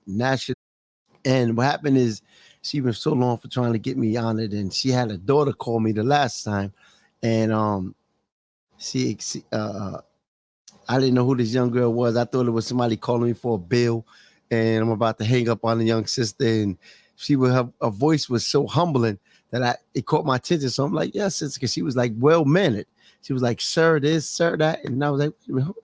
national. And what happened is she was so long for trying to get me honored, and she had a daughter call me the last time, and she I didn't know who this young girl was. I thought it was somebody calling me for a bill, and I'm about to hang up on the young sister. And she would have her voice was so humbling that it caught my attention. So I'm like, yes, sister, because she was like well mannered. She was like, sir, this, sir, that, and I was like, wait a minute, who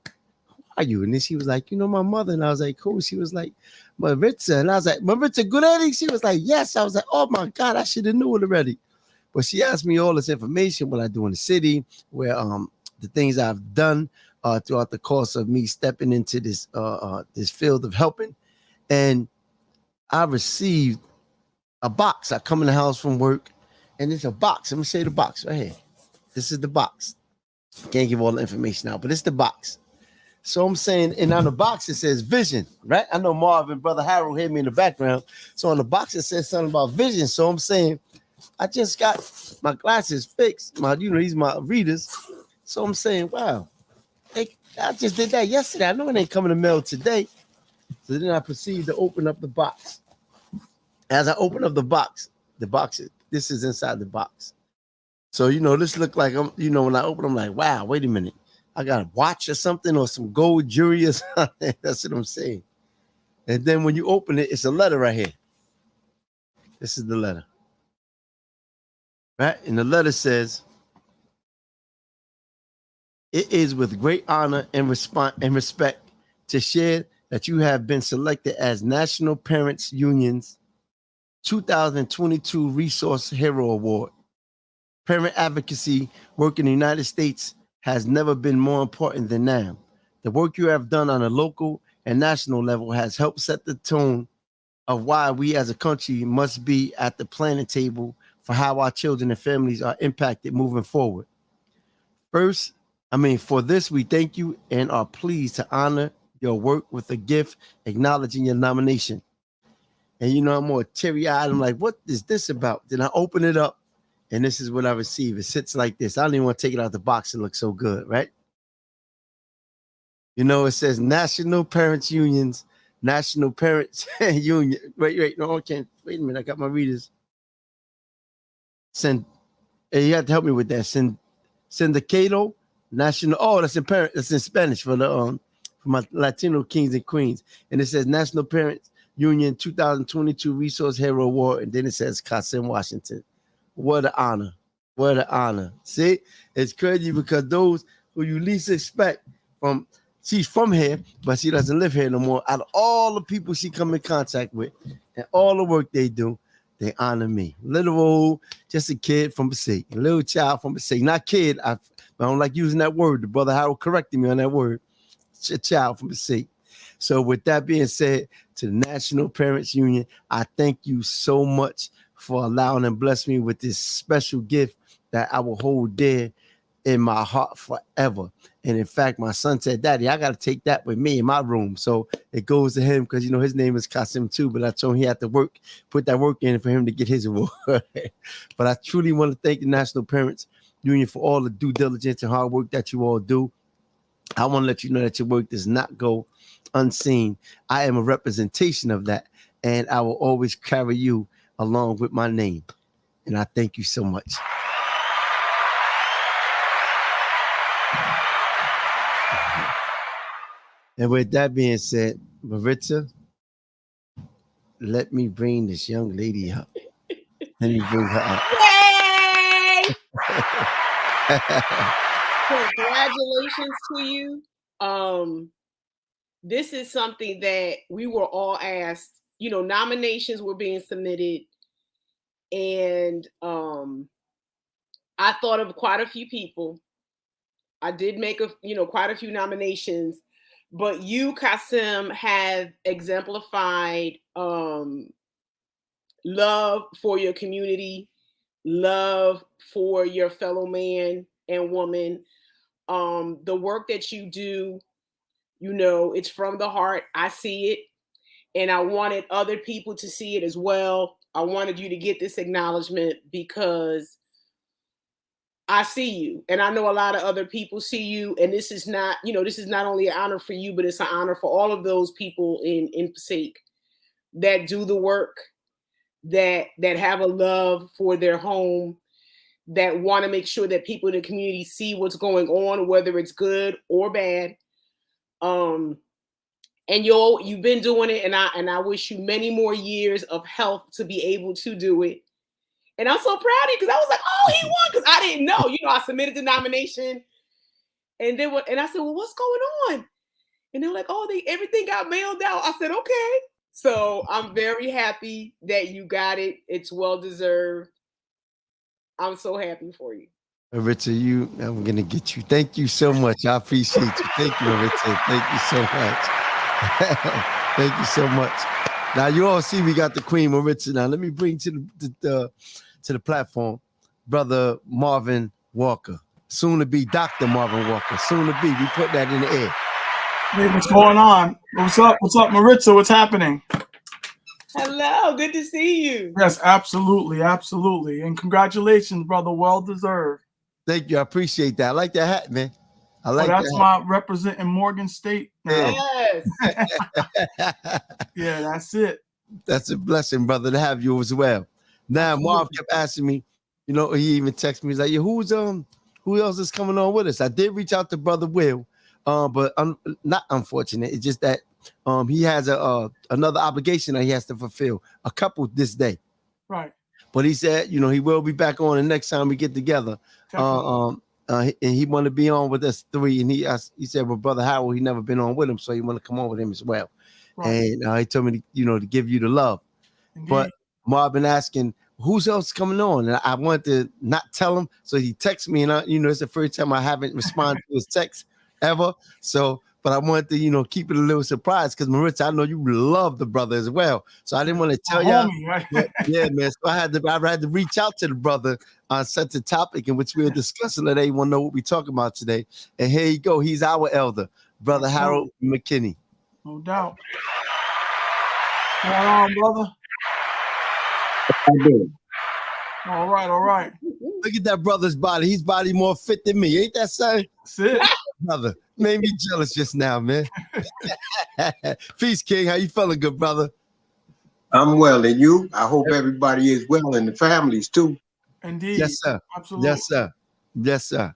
are you? And then she was like, my mother. And I was like, who? She was like, Maritza. And I was like, Maritza Goodady? She was like, yes. I was like, oh my God, I should have knew it already. But she asked me all this information, what I do in the city, where the things I've done throughout the course of me stepping into this field of helping. And I received a box. I come in the house from work, and it's a box. Let me show you the box right here. This is the box. Can't give all the information out, but it's the box. So I'm saying, and on the box it says vision, right? I know Marvin, Brother Harold heard me in the background. So on the box it says something about vision. So I'm saying, I just got my glasses fixed. These my readers. So I'm saying, wow, I just did that yesterday. I know it ain't coming to mail today. So then I proceed to open up the box. As I open up the box, this is inside the box. So, this looked like, when I open, I'm like, wow, wait a minute. I got a watch or something or some gold jewelry or something. That's what I'm saying. And then when you open it, it's a letter right here. This is the letter. Right? And the letter says, it is with great honor and respect to share that you have been selected as National Parents Union's 2022 Resource Hero Award. Parent advocacy work in the United States has never been more important than now. The work you have done on a local and national level has helped set the tone of why we as a country must be at the planning table for how our children and families are impacted moving forward. For this, we thank you and are pleased to honor your work with a gift acknowledging your nomination. And I'm more teary-eyed. I'm like, what is this about? Then I open it up, and this is what I receive. It sits like this. I don't even want to take it out the box. It looks so good, right? It says National Parents Unions, National Parents Union. Wait, no, I can't. Wait a minute. I got my readers. You have to help me with that. Sindicato National. Oh, that's in Spanish for my Latino kings and queens. And it says National Parents Union 2022 Resource Hero Award. And then it says Kasim Washington. What an honor. What an honor. See, it's crazy because those who you least expect she's from here, but she doesn't live here no more. Out of all the people she come in contact with and all the work they do, they honor me. Little old, just a kid from Passaic. A little child from Passaic. Not kid. I don't like using that word. The brother Harold corrected me on that word. It's a child from Passaic. So with that being said, to the National Parents Union, I thank you so much for allowing and bless me with this special gift that I will hold dear in my heart forever. And in fact, my son said, Daddy, I got to take that with me in my room. So it goes to him because, his name is Kasim too, but I told him he had to put that work in for him to get his award. But I truly want to thank the National Parents Union for all the due diligence and hard work that you all do. I want to let you know that your work does not go unseen. I am a representation of that, and I will always carry you along with my name. And I thank you so much. And with that being said, Maritza, let me bring this young lady up. Let me bring her up. Yay! Congratulations to you. This is something that we were all asked. Nominations were being submitted, and I thought of quite a few people. I did make quite a few nominations, but you, Kasim, have exemplified love for your community, love for your fellow man and woman. The work that you do, it's from the heart. I see it. And I wanted other people to see it as well. I wanted you to get this acknowledgement because I see you. And I know a lot of other people see you. And this is not only an honor for you, but it's an honor for all of those people in Passaic that do the work, that have a love for their home, that want to make sure that people in the community see what's going on, whether it's good or bad. And you've been doing it, and I wish you many more years of health to be able to do it. And I'm so proud of you, because I was like, oh, he won, because I didn't know. I submitted the nomination, and I said, well, what's going on? And they're like, oh, everything got mailed out. I said, okay. So I'm very happy that you got it. It's well deserved. I'm so happy for you. Richard, I'm going to get you. Thank you so much. I appreciate you. Thank you, Richard. Thank you so much. Thank you so much. Now, you all see we got the Queen, Maritza. Now, let me bring to the platform Brother Marvin Walker, soon to be Dr. Marvin Walker, soon to be. We put that in the air. Hey, what's going on? What's up? What's up, Maritza? What's happening? Hello, good to see you. Yes, absolutely, absolutely. And congratulations, brother. Well deserved. Thank you. I appreciate that. I like that hat, man. I like that's that. my representing Morgan State. Yes. Yeah, that's it. That's a blessing, brother, to have you as well. Now, Marv kept asking me, he even texted me, he's like, yeah, who else is coming on with us? I did reach out to Brother Will, but I'm not unfortunate. It's just that he has another obligation that he has to fulfill, a couple this day. Right. But he said, he will be back on the next time we get together. And he wanted to be on with us three. And he said, well, Brother Howard, he never been on with him, so he want to come on with him as well. Right. And he told me, to give you the love. Indeed. But Marvin asking, who's else coming on? And I wanted to not tell him. So he texted me, and it's the first time I haven't responded to his text ever. So, but I wanted to, keep it a little surprise, because Maritza, I know you love the brother as well. So I didn't want to tell y'all. Right? Yeah, man. So I had to reach out to the brother on such a topic in which we were discussing today. Want to know what we talking about today? And here you go. He's our elder, Brother Harold McKinney. No doubt. What's going on, brother? All right. Look at that brother's body. His body more fit than me. Ain't that son? That's it. Brother, made me jealous just now, man. Peace, King. How you feeling, good brother? I'm well, and you? I hope everybody is well, and the families too. Indeed. Yes, sir. Absolutely. Yes, sir. Yes, sir.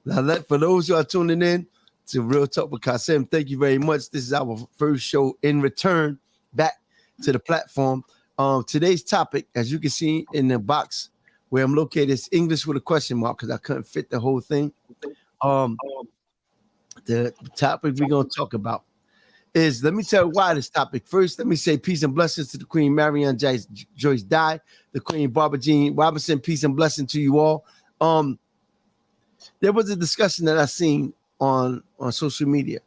Now, for those who are tuning in to Real Talk with Qasim, thank you very much. This is our first show in return back to the platform. Today's topic, as you can see in the box where I'm located, is English with a question mark, because I couldn't fit the whole thing. The topic we're going to talk about is, let me tell you why this topic. First, let me say peace and blessings to the Queen Marianne Joyce Dye, the Queen Barbara Jean Robinson. Peace and blessing to you all. There was a discussion that I seen on social media,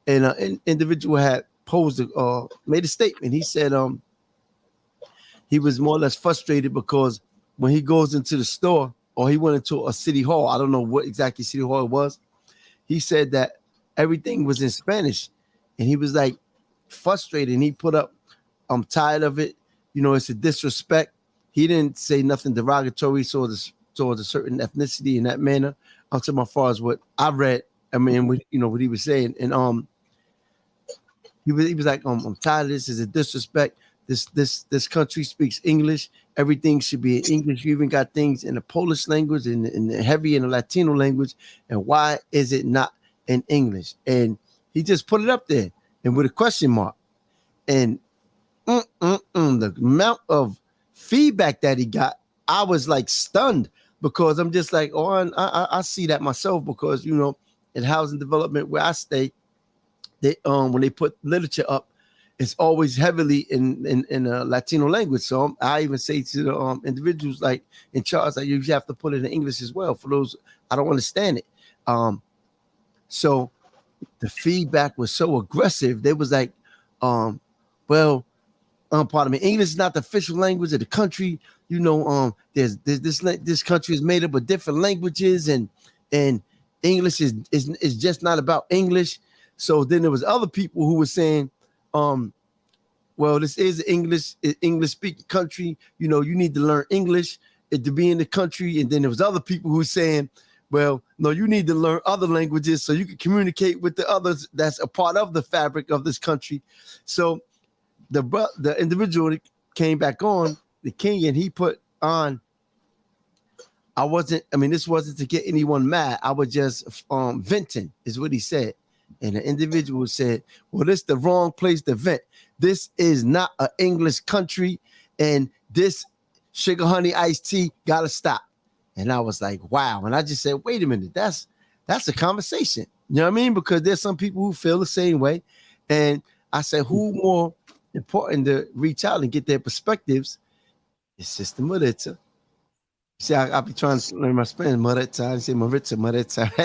and an individual had made a statement. He said he was more or less frustrated because when he goes into the store, or he went into a city hall, I don't know what exactly city hall it was, he said that everything was in Spanish, and he was like frustrated, and he put up, I'm tired of it, it's a disrespect. He didn't say nothing derogatory towards a certain ethnicity in that manner. I'm talking about as far as what I read, what he was saying, and he was like, I'm tired of this. Is a disrespect. This country speaks English. Everything should be in English. You even got things in the Polish language and the heavy in the Latino language. And why is it not in English? And he just put it up there and with a question mark. And the amount of feedback that he got, I was like stunned, because I'm just like, I see that myself, because in housing development where I stay, they when they put literature up, it's always heavily in a Latino language. So I even say to the individuals like in charge, like, you have to put it in English as well. For those, I don't understand it. So the feedback was so aggressive. They was like, pardon me, English is not the official language of the country. There's this country is made up of different languages, and English is just not about English. So then there was other people who were saying, this is an English speaking country. You need to learn English to be in the country. And then there was other people who were saying, well, no, you need to learn other languages so you can communicate with the others that's a part of the fabric of this country. So the individual that came back on, the king, and he put on, this wasn't to get anyone mad. I was just venting, is what he said. And the individual said, well, this is the wrong place to vent. This is not an English country, and this sugar honey iced tea gotta stop. And I was like, wow. And I just said, wait a minute, that's a conversation. You know what I mean? Because there's some people who feel the same way. And I said, who more important to reach out and get their perspectives? It's Sister Maritza. See, I'll be trying to learn my Spanish. Maritza, I say Maritza,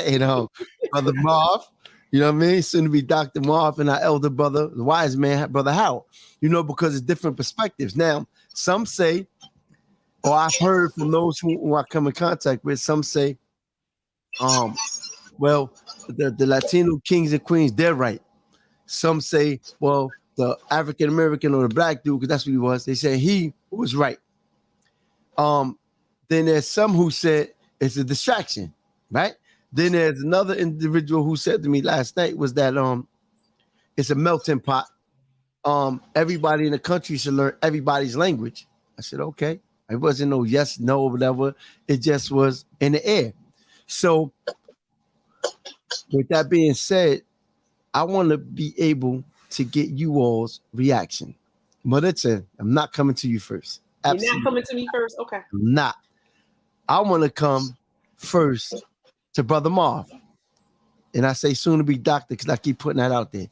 you know, Brother Marv, you know what I mean? Soon to be Dr. Marv, and our elder brother, the wise man, Brother Harold, you know, because it's different perspectives. Now, some say, or I've heard from those who I come in contact with, some say, well, the Latino kings and queens, they're right. Some say, well, the African American or the black dude, because that's what he was, they say he was right. Then there's some who said it's a distraction, right? Then there's another individual who said to me last night was that it's a melting pot. Everybody in the country should learn everybody's language. I said, okay. It wasn't no yes, no, or whatever. It just was in the air. So with that being said, I want to be able to get you all's reaction. Maritza, I'm not coming to you first. Absolutely. You're not coming to me first? Okay. I'm not. I want to come first to Brother Marv. And I say soon to be doctor because I keep putting that out there.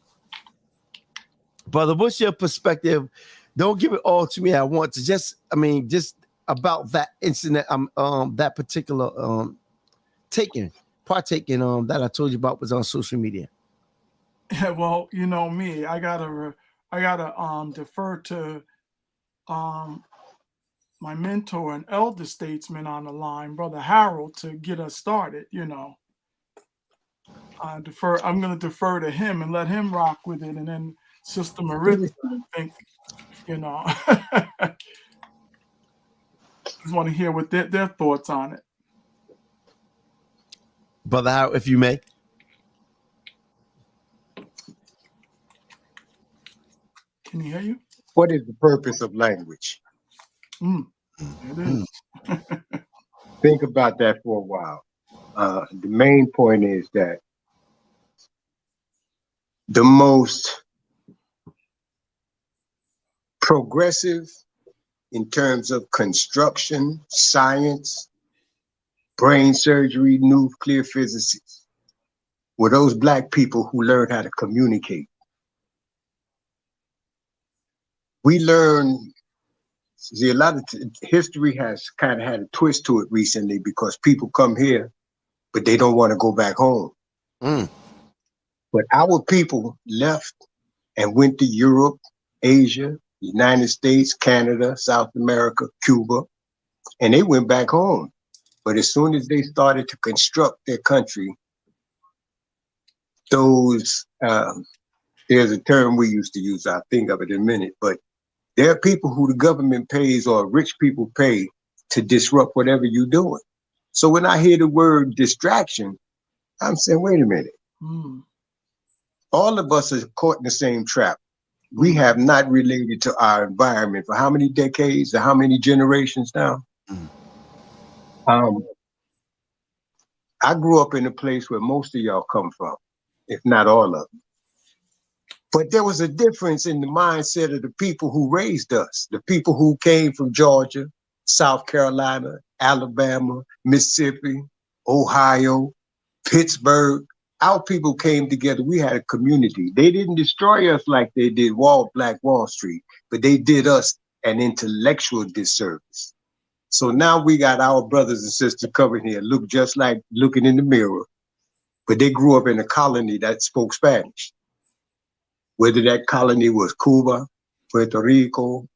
Brother, what's your perspective? Don't give it all to me at once. Just about that incident, that particular partaking that I told you about was on social media. Yeah, well, you know me, I gotta defer to my mentor and elder statesman on the line, Brother Harold, to get us started. You know, I'm gonna defer to him and let him rock with it, and then Sister Maritza, I think, you know, just want to hear what their thoughts on it. Brother Harold, if you may. Can he hear you? What is the purpose of language? It is. Think about that for a while. The main point is that the most progressive in terms of construction, science, brain surgery, nuclear physicists were those Black people who learned how to communicate. We learn, see, a lot of history has kind of had a twist to it recently because people come here, but they don't want to go back home. But our people left and went to Europe, Asia, United States, Canada, South America, Cuba, and they went back home. But as soon as they started to construct their country, those, there's a term we used to use, I'll think of it in a minute, but there are people who the government pays or rich people pay to disrupt whatever you're doing. So when I hear the word distraction, I'm saying, wait a minute. All of us are caught in the same trap. We have not related to our environment for how many decades or how many generations now? I grew up in a place where most of y'all come from, if not all of them. But there was a difference in the mindset of the people who raised us, the people who came from Georgia, South Carolina, Alabama, Mississippi, Ohio, Pittsburgh. Our people came together. We had a community. They didn't destroy us like they did Black Wall Street, but they did us an intellectual disservice. So now we got our brothers and sisters coming here, look just like looking in the mirror, but they grew up in a colony that spoke Spanish. Whether that colony was Cuba, Puerto Rico,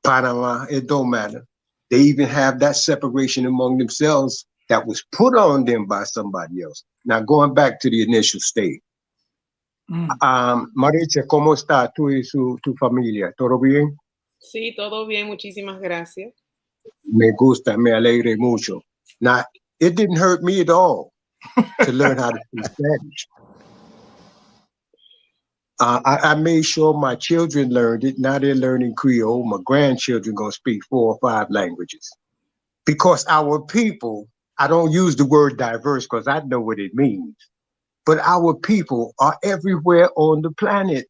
Panama, it don't matter. They even have that separation among themselves that was put on them by somebody else. Now, going back to the initial state. Maritza, ¿cómo está tú y tu familia? ¿Todo bien? Sí, todo bien. Muchísimas gracias. Me gusta, me alegre mucho. Now, it didn't hurt me at all to learn how to speak Spanish. I made sure my children learned it. Now they're learning Creole. My grandchildren gonna speak 4 or 5 languages. Because our people, I don't use the word diverse because I know what it means, but our people are everywhere on the planet.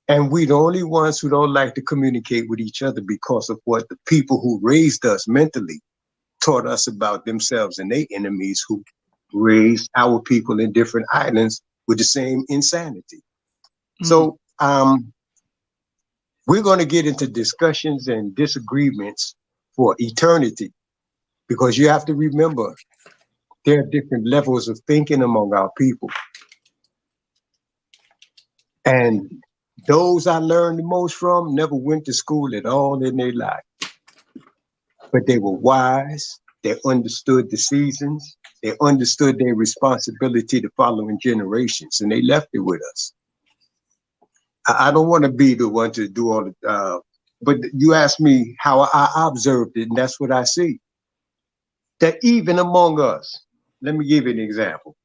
And we the only ones who don't like to communicate with each other because of what the people who raised us mentally taught us about themselves and their enemies who raised our people in different islands with the same insanity. So we're going to get into discussions and disagreements for eternity, because you have to remember there are different levels of thinking among our people. And those I learned the most from never went to school at all in their life. But they were wise, they understood the seasons, they understood their responsibility to following generations, and they left it with us. I don't want to be the one to do all the, but you asked me how I observed it, and that's what I see. That even among us, let me give you an example.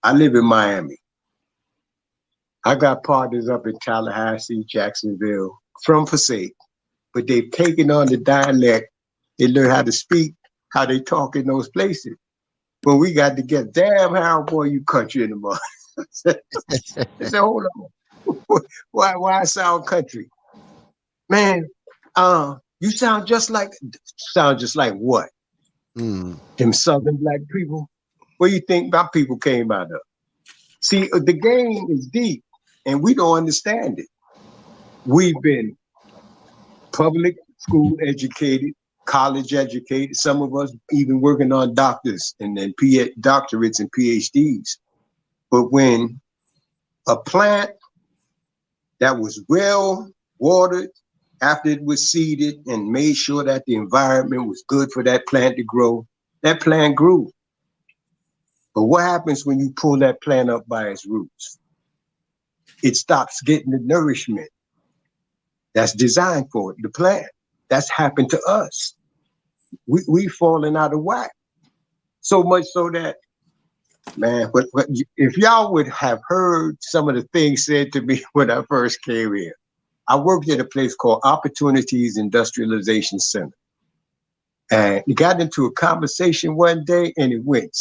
I live in Miami. I got partners up in Tallahassee, Jacksonville, from Passaic, but they've taken on the dialect. They learn how to speak, how they talk in those places. But we got to get, damn, Harold, boy, you country in the mud. I said, hold on. Why sound country? Man, you sound just like what? Them Southern black people? What do you think my people came out of? See, the game is deep, and we don't understand it. We've been public school educated, college educated, some of us even working on doctors and then doctorates and PhDs. But when a plant that was well watered after it was seeded and made sure that the environment was good for that plant to grow, that plant grew. But what happens when you pull that plant up by its roots? It stops getting the nourishment that's designed for it, the plant. That's happened to us. We fallen out of whack. So much so that, man, but if y'all would have heard some of the things said to me when I first came here. I worked at a place called Opportunities Industrialization Center. And we got into a conversation one day and it went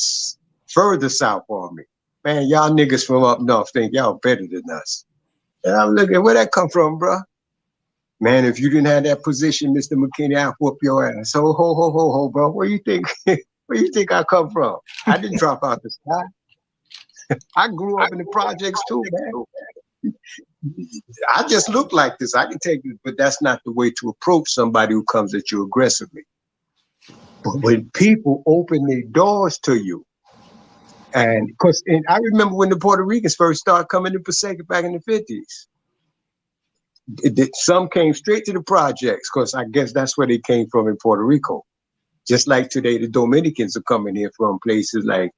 further south on me. Man, y'all niggas from up north think y'all better than us. And I'm looking, where that come from, bro? Man, if you didn't have that position, Mr. McKinney, I'll whoop your ass. So, ho, bro. Where you think I come from? I didn't drop out the sky. I grew up in the projects too, man. I just look like this. I can take it, but that's not the way to approach somebody who comes at you aggressively. But when people open their doors to you, and I remember when the Puerto Ricans first started coming to Passaic back in the 50s. Some came straight to the projects because I guess that's where they came from in Puerto Rico. Just like today, the Dominicans are coming here from places like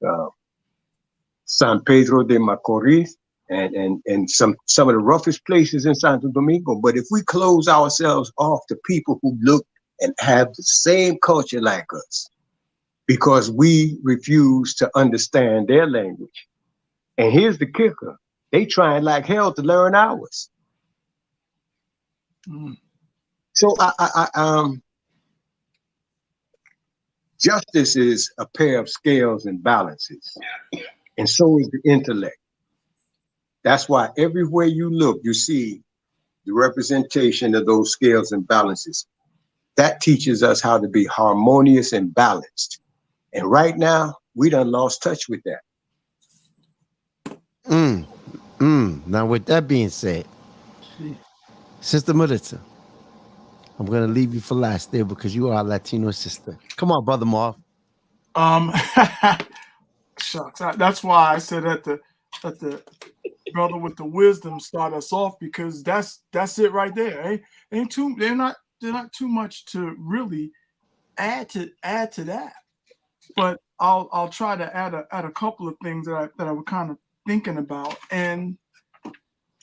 San Pedro de Macorís and some of the roughest places in Santo Domingo. But if we close ourselves off to people who look and have the same culture like us, because we refuse to understand their language. And here's the kicker. They trying like hell to learn ours. So justice is a pair of scales and balances, and so is the intellect. That's why everywhere you look, you see the representation of those scales and balances. That teaches us how to be harmonious and balanced. And right now, we done lost touch with that. Now, with that being said, Sister Maritza, I'm gonna leave you for last there because you are a Latino sister. Come on, Brother Marv. Shucks. That's why I said that the brother with the wisdom start us off, because that's it right there. They're not too much to really add to that. But I'll try to add a couple of things that I was kind of thinking about. And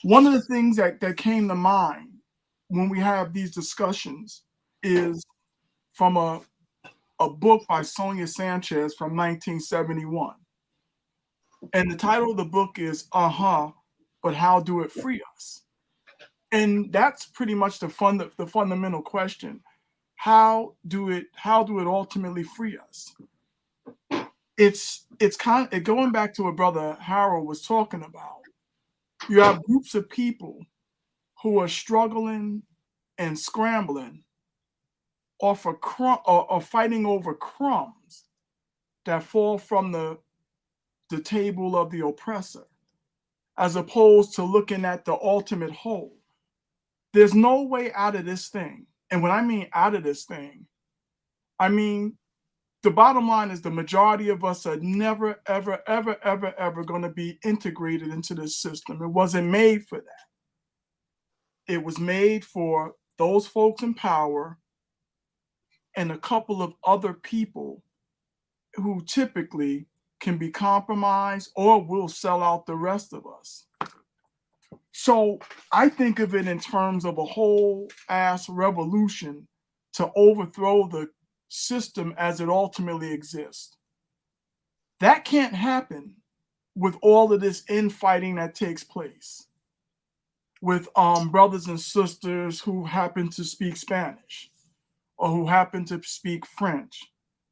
one of the things that came to mind when we have these discussions is from a book by Sonia Sanchez from 1971. And the title of the book is but how do it free us? And that's pretty much the fundamental question. How do it ultimately free us? It's kind of going back to what Brother Harold was talking about. You have groups of people who are struggling and scrambling or fighting over crumbs that fall from the table of the oppressor, as opposed to looking at the ultimate whole. There's no way out of this thing. And when I mean out of this thing, I mean the bottom line is the majority of us are never, ever, ever, ever, ever going to be integrated into this system. It wasn't made for that. It was made for those folks in power and a couple of other people who typically can be compromised or will sell out the rest of us. So I think of it in terms of a whole ass revolution to overthrow the system as it ultimately exists. That can't happen with all of this infighting that takes place with brothers and sisters who happen to speak Spanish or who happen to speak French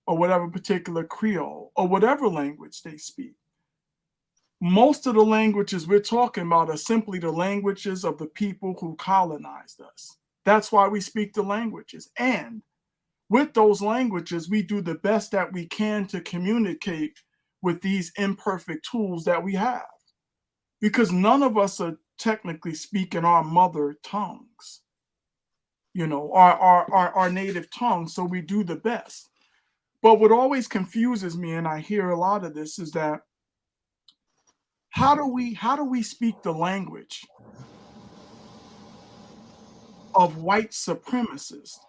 or whatever particular Creole or whatever language they speak. Most of the languages we're talking about are simply the languages of the people who colonized us. That's why we speak the languages. And with those languages, we do the best that we can to communicate with these imperfect tools that we have. Because none of us are technically speaking our mother tongues, our native tongue, so we do the best. But what always confuses me, and I hear a lot of this, is that how do we speak the language of white supremacists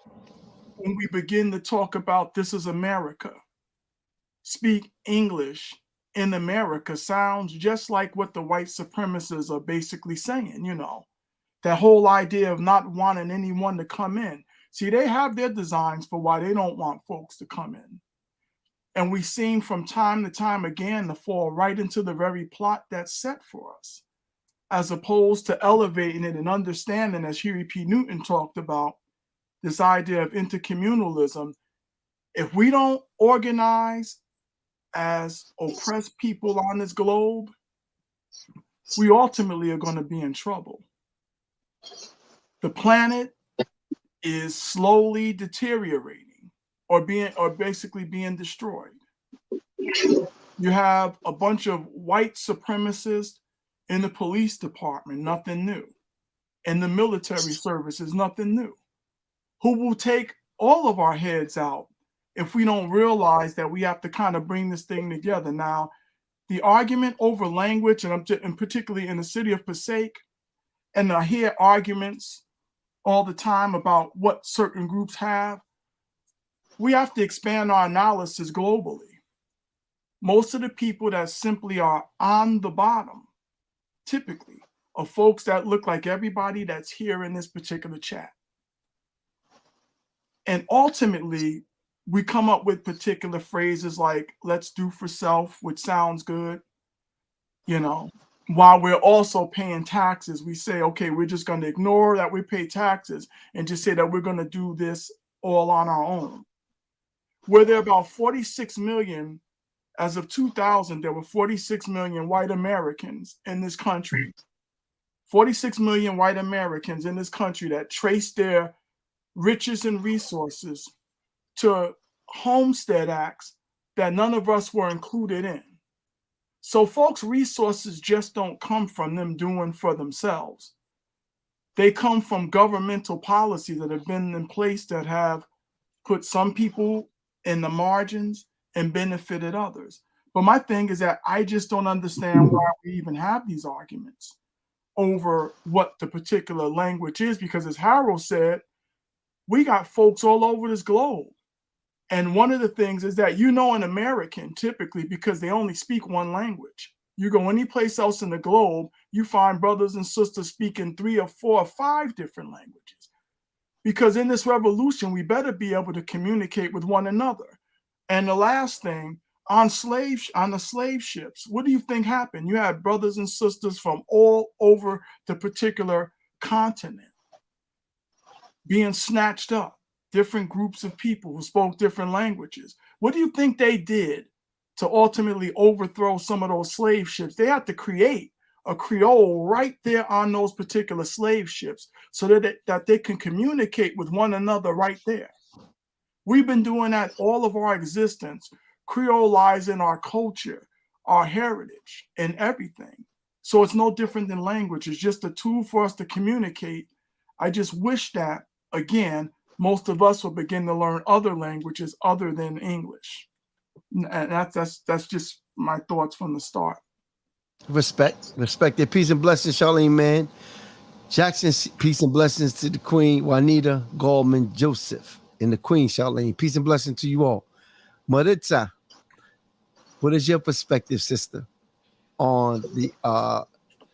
when we begin to talk about this is America? Speak English in America sounds just like what the white supremacists are basically saying, that whole idea of not wanting anyone to come in. See, they have their designs for why they don't want folks to come in. And we seem from time to time again to fall right into the very plot that's set for us, as opposed to elevating it and understanding, as Huey P. Newton talked about, this idea of intercommunalism. If we don't organize as oppressed people on this globe, we ultimately are going to be in trouble. The planet is slowly deteriorating or basically being destroyed. You have a bunch of white supremacists in the police department, nothing new. In the military services, nothing new. Who will take all of our heads out if we don't realize that we have to kind of bring this thing together. Now, the argument over language, and particularly in the city of Passaic, and I hear arguments all the time about what certain groups have, we have to expand our analysis globally. Most of the people that simply are on the bottom, typically, are folks that look like everybody that's here in this particular chat. And ultimately, we come up with particular phrases like, let's do for self, which sounds good. While we're also paying taxes, we say, okay, we're just going to ignore that we pay taxes and just say that we're going to do this all on our own. Where there are about 46 million, as of 2000, there were 46 million white Americans in this country. 46 million white Americans in this country that traced their riches and resources to homestead acts that none of us were included in. So folks' resources just don't come from them doing for themselves. They come from governmental policies that have been in place that have put some people in the margins and benefited others. But my thing is that I just don't understand why we even have these arguments over what the particular language is, because as Harold said, we got folks all over this globe. And one of the things is that an American, typically, because they only speak one language. You go any place else in the globe, you find brothers and sisters speaking 3 or 4 or 5 different languages. Because in this revolution, we better be able to communicate with one another. And the last thing, on the slave ships, what do you think happened? You had brothers and sisters from all over the particular continent being snatched up, different groups of people who spoke different languages. What do you think they did to ultimately overthrow some of those slave ships? They had to create a Creole right there on those particular slave ships so that they can communicate with one another right there. We've been doing that all of our existence, creolizing our culture, our heritage, and everything. So it's no different than language. It's just a tool for us to communicate. I just wish that, again, most of us will begin to learn other languages other than English. And that's just my thoughts from the start. Respect. Peace and blessings, Charlene, man. Jackson, peace and blessings to the Queen, Juanita, Goldman, Joseph, and the Queen, Charlene. Peace and blessings to you all. Maritza, what is your perspective, sister, on the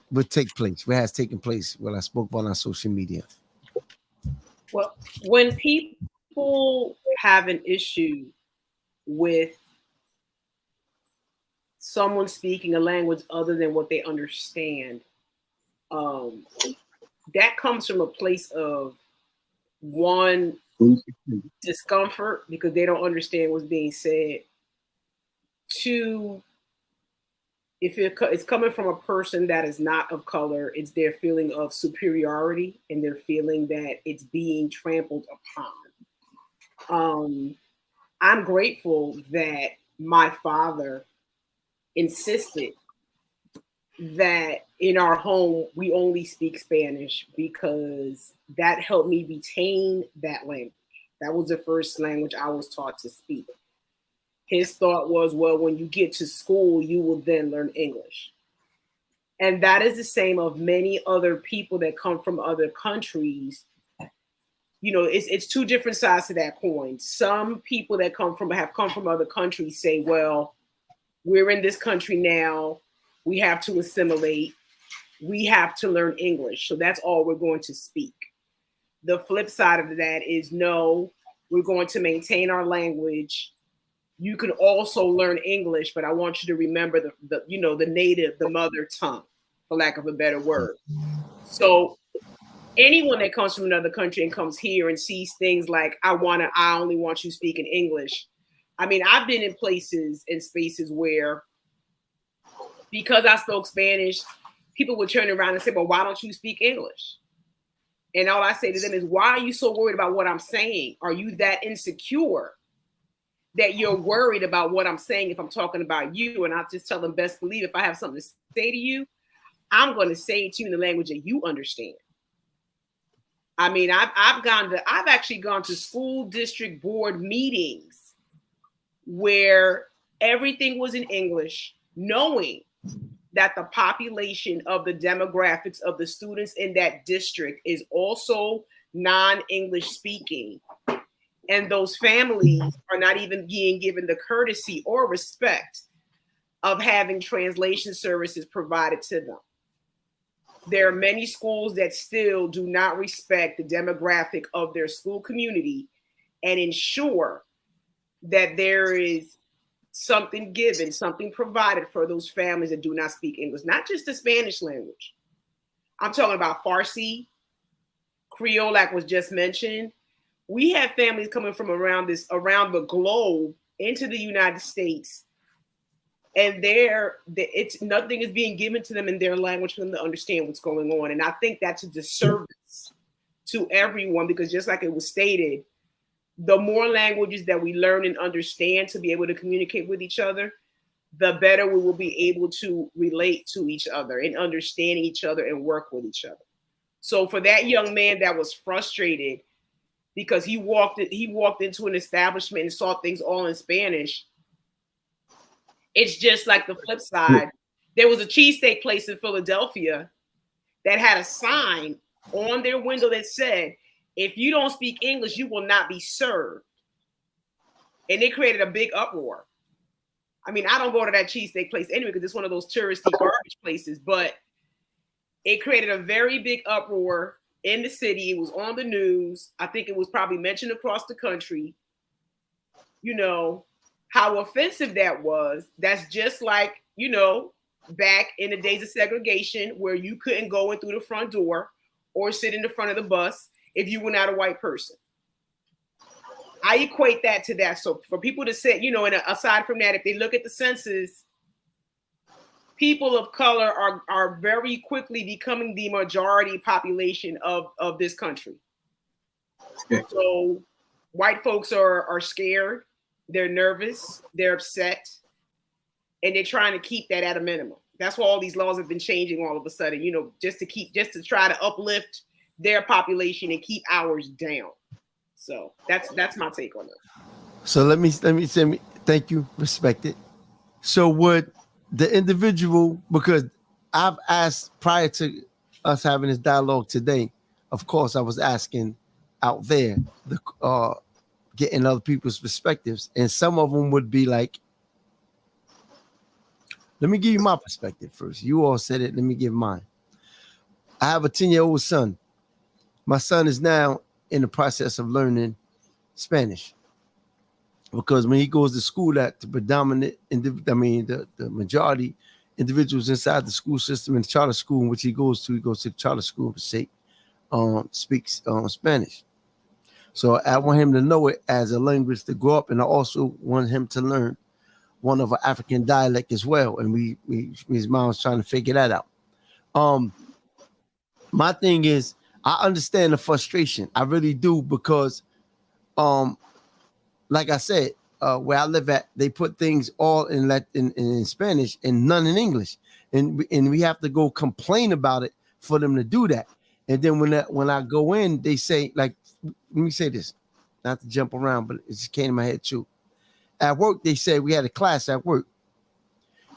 what has taken place, what I spoke about on social media? Well, when people have an issue with someone speaking a language other than what they understand, that comes from a place of, one, discomfort because they don't understand what's being said. Two, if it's coming from a person that is not of color, it's their feeling of superiority and their feeling that it's being trampled upon. I'm grateful that my father insisted that in our home we only speak Spanish because that helped me retain that language. That was the first language I was taught to speak. His thought was, well, when you get to school, you will then learn English. And that is the same of many other people that come from other countries. You know, it's two different sides to that coin. Some people that have come from other countries say, well, we're in this country now. We have to assimilate. We have to learn English. So that's all we're going to speak. The flip side of that is, no, we're going to maintain our language. You can also learn English, but I want you to remember the native, the mother tongue, for lack of a better word. So anyone that comes from another country and comes here and sees things like, I only want you speaking English. I mean, I've been in places and spaces where, because I spoke Spanish, people would turn around and say, well, why don't you speak English? And all I say to them is, why are you so worried about what I'm saying? Are you that insecure that you're worried about what I'm saying if I'm talking about you? And I just tell them, best believe if I have something to say to you, I'm going to say it to you in the language that you understand. I mean, I've actually gone to school district board meetings where everything was in English, knowing that the population of the demographics of the students in that district is also non-English speaking. And those families are not even being given the courtesy or respect of having translation services provided to them. There are many schools that still do not respect the demographic of their school community and ensure that there is something given, something provided for those families that do not speak English, not just the Spanish language. I'm talking about Farsi, Creole, like was just mentioned. We have families coming from around the globe into the United States, and nothing is being given to them in their language for them to understand what's going on. And I think that's a disservice to everyone, because just like it was stated, the more languages that we learn and understand to be able to communicate with each other, the better we will be able to relate to each other and understand each other and work with each other. So for that young man that was frustrated because he walked into an establishment and saw things all in Spanish, it's just like the flip side. There was a cheesesteak place in Philadelphia that had a sign on their window that said, if you don't speak English, you will not be served. And it created a big uproar. I mean, I don't go to that cheesesteak place anyway because it's one of those touristy garbage places, but it created a very big uproar in the city. It was on the news. I think it was probably mentioned across the country, how offensive that was. That's just like, you know, back in the days of segregation where you couldn't go in through the front door or sit in the front of the bus if you were not a white person. I equate that to that. So for people to say, you know, and aside from that, if they look at the census, people of color are very quickly becoming the majority population of this country. So white folks are scared, they're nervous, they're upset, and they're trying to keep that at a minimum. That's why all these laws have been changing all of a sudden, you know, just to try to uplift their population and keep ours down. So that's my take on it. So let me thank you, respect it. So would the individual, because I've asked prior to us having this dialogue today, of course I was asking out there, getting other people's perspectives, and some of them would be like, let me give you my perspective first. You all said it, let me give mine. I have a 10-year-old son. My son is now in the process of learning Spanish, because when he goes to school, that the predominant, the majority individuals inside the school system, in the charter school in which he goes to the charter school for sake, speaks Spanish. So I want him to know it as a language to grow up, and I also want him to learn one of an African dialect as well. And his mom's trying to figure that out. My thing is, I understand the frustration. I really do, because like I said, where I live at, they put things all in Spanish and none in English, and we have to go complain about it for them to do that. And then when I go in, they say, like, let me say this, not to jump around, but it just came in my head too. At work, they said, we had a class at work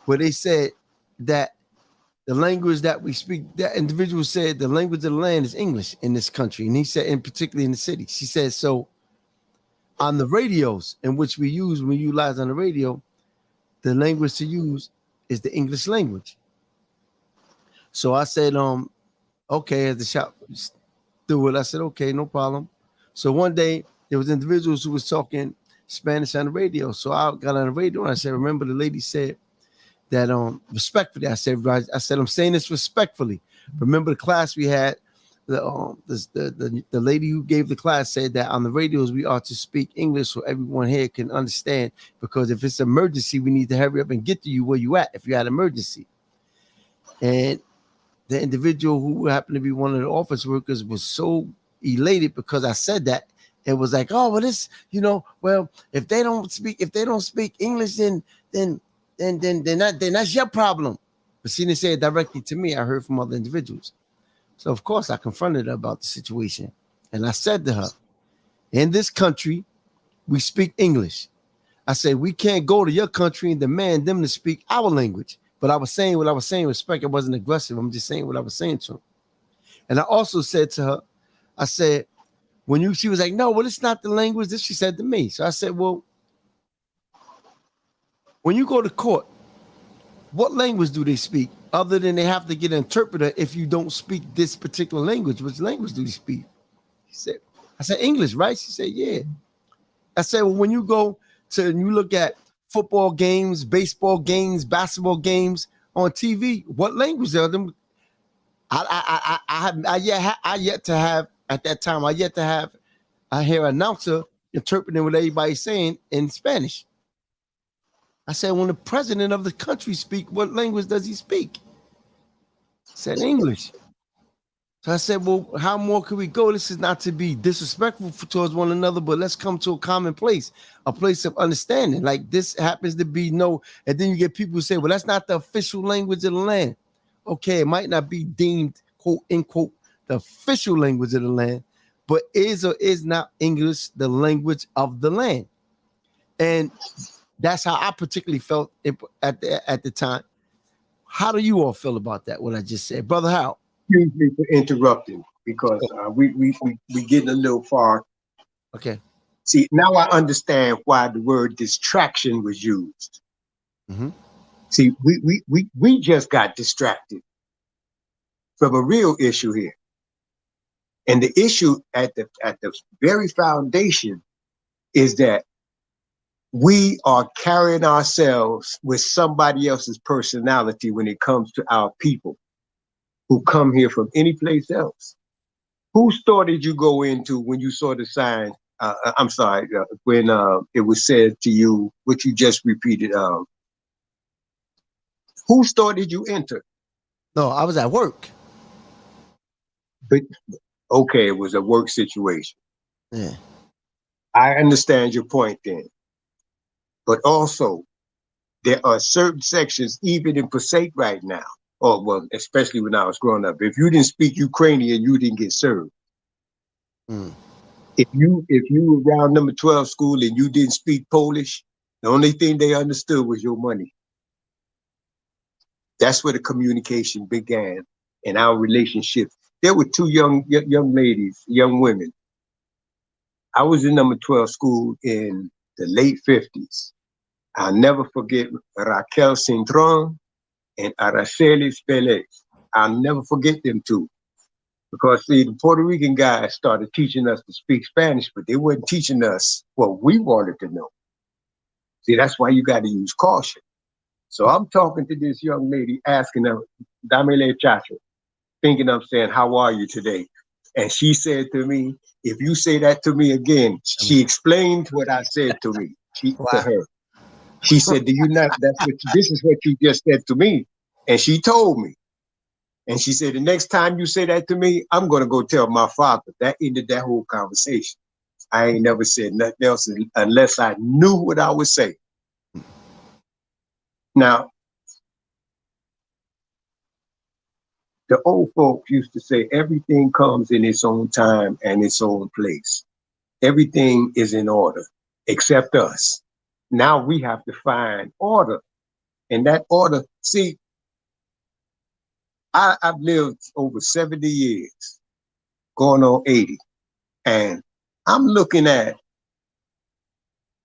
where they said that the language that we speak, that individual said the language of the land is English in this country. And he said, and particularly in the city, she said, so on the radios in which we utilize on the radio, the language to use is the English language. So I said, okay, at the shop, do it. I said, okay, no problem. So one day there was individuals who was talking Spanish on the radio. So I got on the radio and I said, remember the lady said that respectfully. I said, I'm saying this respectfully. Remember the class we had, the lady who gave the class said that on the radios we are to speak English so everyone here can understand, because if it's an emergency, we need to hurry up and get to you where you at if you had an emergency. And the individual who happened to be one of the office workers was so elated because I said that. It was like, oh, well, this, well, if they don't speak English, then that's your problem. But she didn't say it directly to me. I heard from other individuals. So of course I confronted her about the situation. And I said to her, in this country, we speak English. I said, we can't go to your country and demand them to speak our language. But I was saying what I was saying, respect. I wasn't aggressive. I'm just saying what I was saying to her. And I also said to her, I said, she was like, no, well, it's not the language. This she said to me. So I said, well, when you go to court, what language do they speak other than they have to get an interpreter if you don't speak this particular language? Which language do they speak? I said, English, right? She said, yeah. I said, well, when you go to and you look at football games, baseball games, basketball games on TV, what language are them? I yet to have at that time. I hear an announcer interpreting what everybody's saying in Spanish. I said, when the president of the country speak, what language does he speak? He said English. So I said, well, how more can we go? This is not to be disrespectful towards one another, but let's come to a common place, a place of understanding. Like this happens to be and then you get people who say, well, that's not the official language of the land. Okay, it might not be deemed, quote, unquote, the official language of the land, but is or is not English the language of the land? And that's how I particularly felt at the time. How do you all feel about that, what I just said? Brother Hal? Excuse me for interrupting, because we getting a little far. Okay. See, now I understand why the word distraction was used. Mm-hmm. See, we just got distracted from a real issue here. And the issue at the very foundation is that we are carrying ourselves with somebody else's personality when it comes to our people who come here from any place else. Whose store did you go into when you saw the sign? I'm sorry, when it was said to you, what you just repeated. Whose store did you enter? No, I was at work. But okay, it was a work situation. Yeah. I understand your point then. But also, there are certain sections, even in Passaic right now, or well, especially when I was growing up, if you didn't speak Ukrainian, you didn't get served. Mm. If you were around number 12 school and you didn't speak Polish, the only thing they understood was your money. That's where the communication began and our relationship. There were two young ladies, young women. I was in number 12 school in the late 50s. I'll never forget Raquel Cintron and Araceli Pelez. I'll never forget them two. Because see, the Puerto Rican guys started teaching us to speak Spanish, but they weren't teaching us what we wanted to know. See, that's why you got to use caution. So I'm talking to this young lady, asking her, Damele Chacho, thinking I'm saying, how are you today? And she said to me, if you say that to me again, she explained what I said to me, to her. She said, do you not, this is what you just said to me. And she told me. And she said, the next time you say that to me, I'm going to go tell my father. That ended that whole conversation. I ain't never said nothing else unless I knew what I would say. Now, the old folks used to say everything comes in its own time and its own place. Everything is in order except us. Now we have to find order. And that order, see, I've lived over 70 years, going on 80. And I'm looking at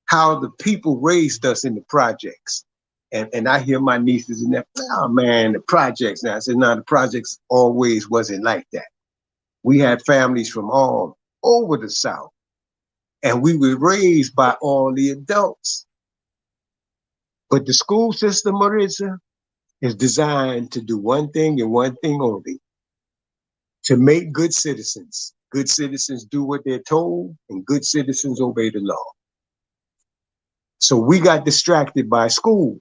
how the people raised us in the projects. And I hear my nieces and that, oh man, the projects. Now I said, no, the projects always wasn't like that. We had families from all over the South. And we were raised by all the adults. But the school system, Marissa, is designed to do one thing and one thing only, to make good citizens. Good citizens do what they're told, and good citizens obey the law. So we got distracted by school.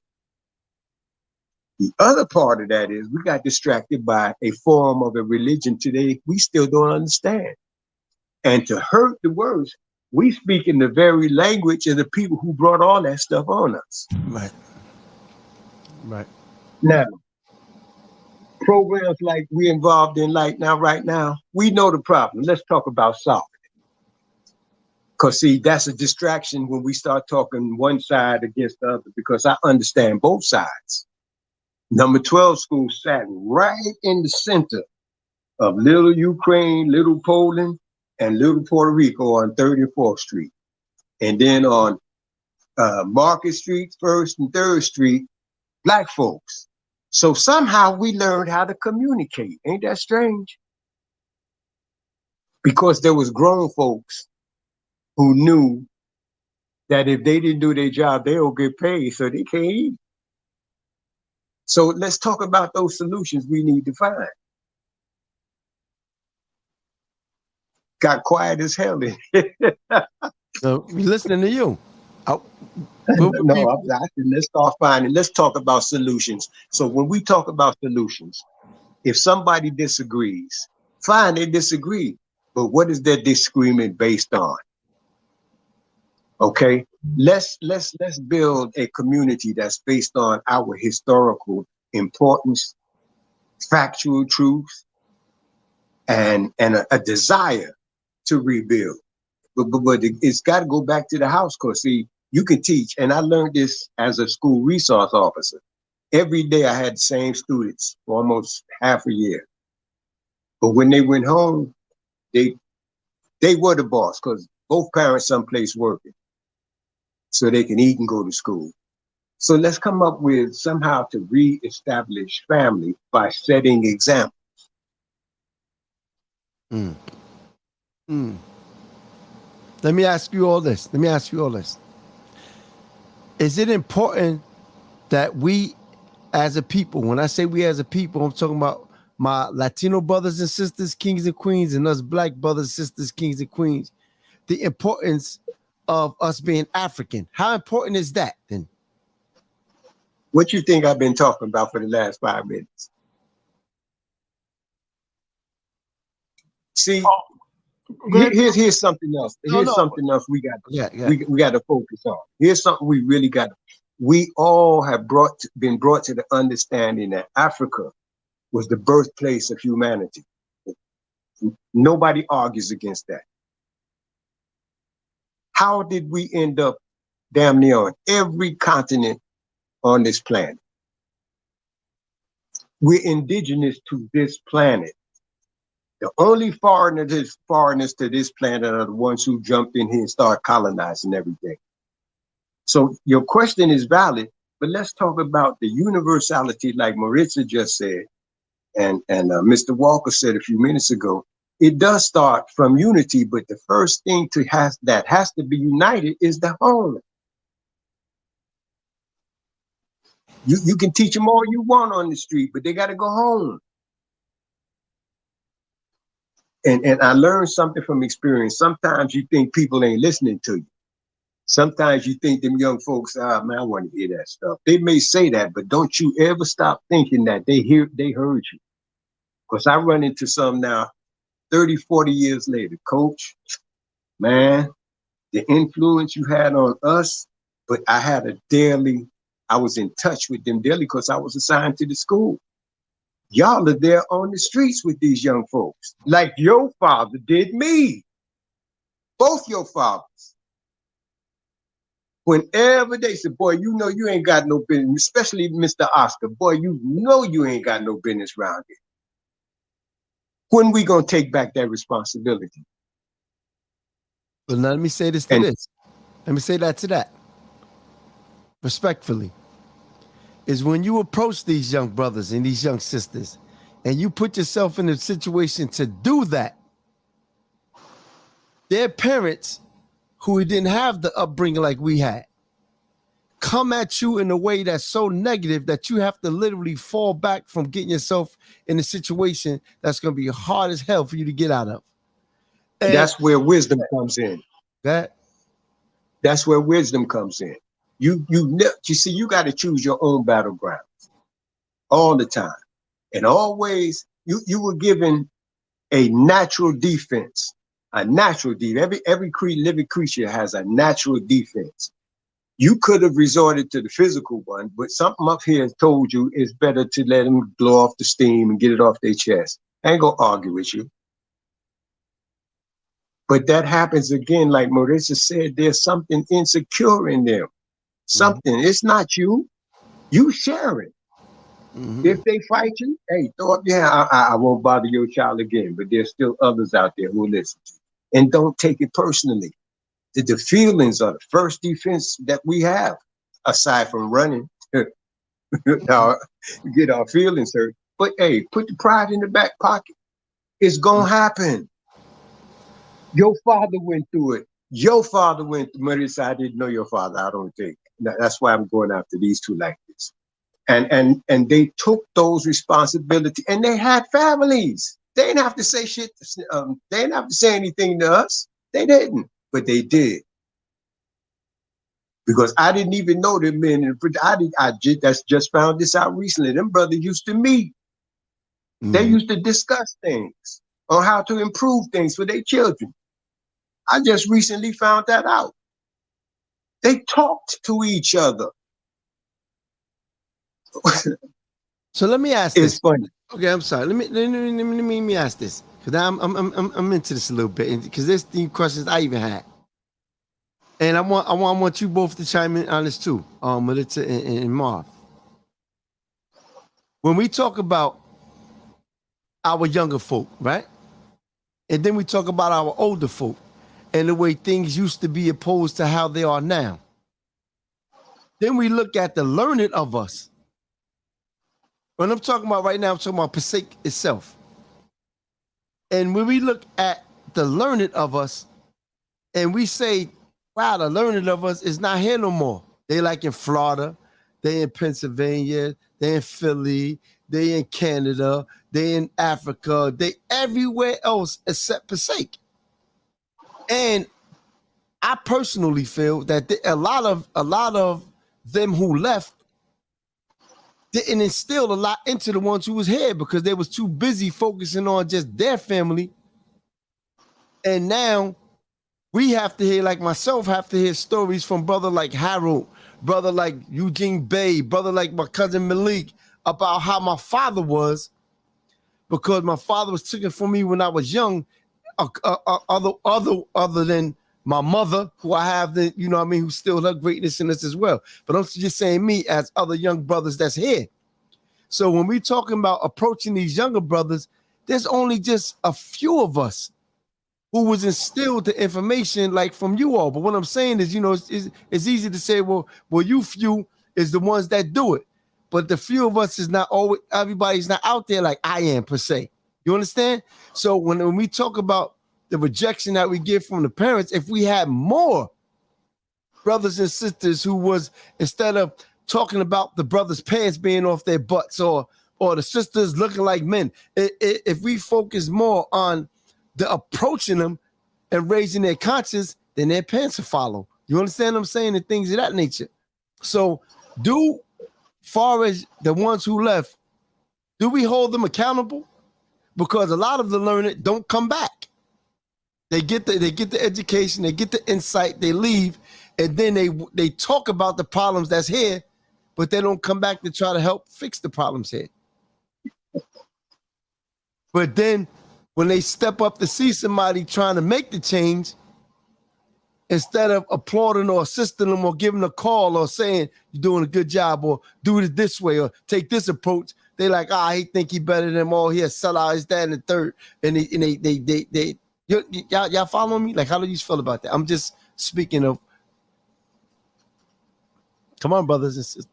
The other part of that is we got distracted by a form of a religion today we still don't understand. And to hurt the words, we speak in the very language of the people who brought all that stuff on us. Right. Right. Now, programs like we're involved in right now, we know the problem. Let's talk about solving it. Because see, that's a distraction when we start talking one side against the other, because I understand both sides. Number 12 school sat right in the center of Little Ukraine, Little Poland, and Little Puerto Rico on 3rd and 4th Street. And then on Market Street, 1st and 3rd Street, Black folks. So somehow we learned how to communicate. Ain't that strange? Because there was grown folks who knew that if they didn't do their job, they will get paid, so they can't eat. So let's talk about those solutions we need to find. Got quiet as hell in here. So we listening to you. Let's start finding, let's talk about solutions. So when we talk about solutions, if somebody disagrees, fine, they disagree. But what is their disagreement based on? Okay, let's build a community that's based on our historical importance, factual truth, and a desire to rebuild. But it's got to go back to the house, because see, you can teach, and I learned this as a school resource officer. Every day I had the same students for almost half a year. But when they went home, they were the boss, because both parents someplace working, so they can eat and go to school. So let's come up with somehow to reestablish family by setting examples. Let me ask you all this. is it important that we as a people, when I say we as a people, I'm talking about my Latino brothers and sisters, kings and queens, and us black brothers and sisters, kings and queens, the importance of us being African. How important is that then? What you think I've been talking about for the last 5 minutes? See, here's something else. Here's something else we got. We got to focus on. Here's something we really got. We all have been brought to the understanding that Africa was the birthplace of humanity. Nobody argues against that. How did we end up damn near on every continent on this planet? We're indigenous to this planet. The only foreigners to this planet are the ones who jumped in here and started colonizing everything. So your question is valid, but let's talk about the universality, like Maritza just said, and Mr. Walker said a few minutes ago. It does start from unity, but the first thing that has to be united is the home. You can teach them all you want on the street, but they got to go home. And I learned something from experience. Sometimes you think people ain't listening to you. Sometimes you think them young folks, man, I want to hear that stuff. They may say that, but don't you ever stop thinking that they heard you. Because I run into some now, 30, 40 years later. Coach, man, the influence you had on us, but I was in touch with them daily because I was assigned to the school. Y'all are there on the streets with these young folks, like your father did me. Both your fathers. Whenever they say, boy, you know you ain't got no business, especially Mr. Oscar, boy, you know you ain't got no business around here. When we gonna take back that responsibility? Well, now let me say this to this. Let me say that to that. Respectfully. Is when you approach these young brothers and these young sisters and you put yourself in a situation to do that, their parents, who didn't have the upbringing like we had, come at you in a way that's so negative that you have to literally fall back from getting yourself in a situation that's going to be hard as hell for you to get out of. And that's where wisdom comes in. That's where wisdom comes in. You see, you got to choose your own battlegrounds all the time. And always, you were given a natural defense, a natural defense. Every living creature has a natural defense. You could have resorted to the physical one, but something up here told you it's better to let them blow off the steam and get it off their chest. I ain't gonna argue with you. But that happens again, like Marissa said, there's something insecure in them. Something. It's not you. You share it. If they fight you, hey, throw up your hand. I won't bother your child again. But there's still others out there who listen to you. And don't take it personally. The feelings are the first defense that we have, aside from running. Now, get our feelings hurt. But hey, put the pride in the back pocket. It's gonna happen. Your father went through it. Your father went through it. Marissa, I didn't know your father, I don't think. That's why I'm going after these two like this. And they took those responsibilities, and they had families. They didn't have to say shit. They didn't have to say anything to us. They didn't, but they did. Because I didn't even know them men. I just found this out recently. Them brothers used to meet. They used to discuss things on how to improve things for their children. I just recently found that out. They talked to each other. So let me ask this. It's funny. Okay, I'm sorry. Let me ask this, because I'm into this a little bit, because there's the questions I even had, and I want you both to chime in on this too, Melissa and Marv. When we talk about our younger folk, right, and then we talk about our older folk, and the way things used to be opposed to how they are now. Then we look at the learning of us. When I'm talking about right now, I'm talking about Passaic itself. And when we look at the learning of us, and we say, wow, the learning of us is not here no more. They like in Florida, they in Pennsylvania, they in Philly, they in Canada, they in Africa, they everywhere else except Passaic. And I personally feel that a lot of them who left didn't instill a lot into the ones who was here because they was too busy focusing on just their family. And now we have to hear, like myself, have to hear stories from brother like Harold, brother like Eugene Bay, brother like my cousin Malik about how my father was, because my father was taken from me when I was young, other than my mother, who I have, you know what I mean, who still her greatness in us as well. But I'm just saying me as other young brothers that's here. So when we talking about approaching these younger brothers, there's only just a few of us who was instilled the information like from you all. But what I'm saying is, you know, it's easy to say, well, you few is the ones that do it. But the few of us is not always, everybody's not out there like I am per se. You understand? So when we talk about the rejection that we get from the parents, if we had more brothers and sisters who was, instead of talking about the brothers' pants being off their butts or the sisters looking like men, if we focus more on the approaching them and raising their conscience, then their pants will follow. You understand what I'm saying? And things of that nature. So far as the ones who left, do we hold them accountable? Because a lot of the learned don't come back. They get the education, they get the insight, they leave, and then they talk about the problems that's here, but they don't come back to try to help fix the problems here. But then when they step up to see somebody trying to make the change, instead of applauding or assisting them or giving a call or saying you're doing a good job or do it this way or take this approach, they like, he think he better than them all. He has sell out his dad and the third. And they y'all following me? Like, how do you feel about that? I'm just speaking of. Come on, brothers and sisters.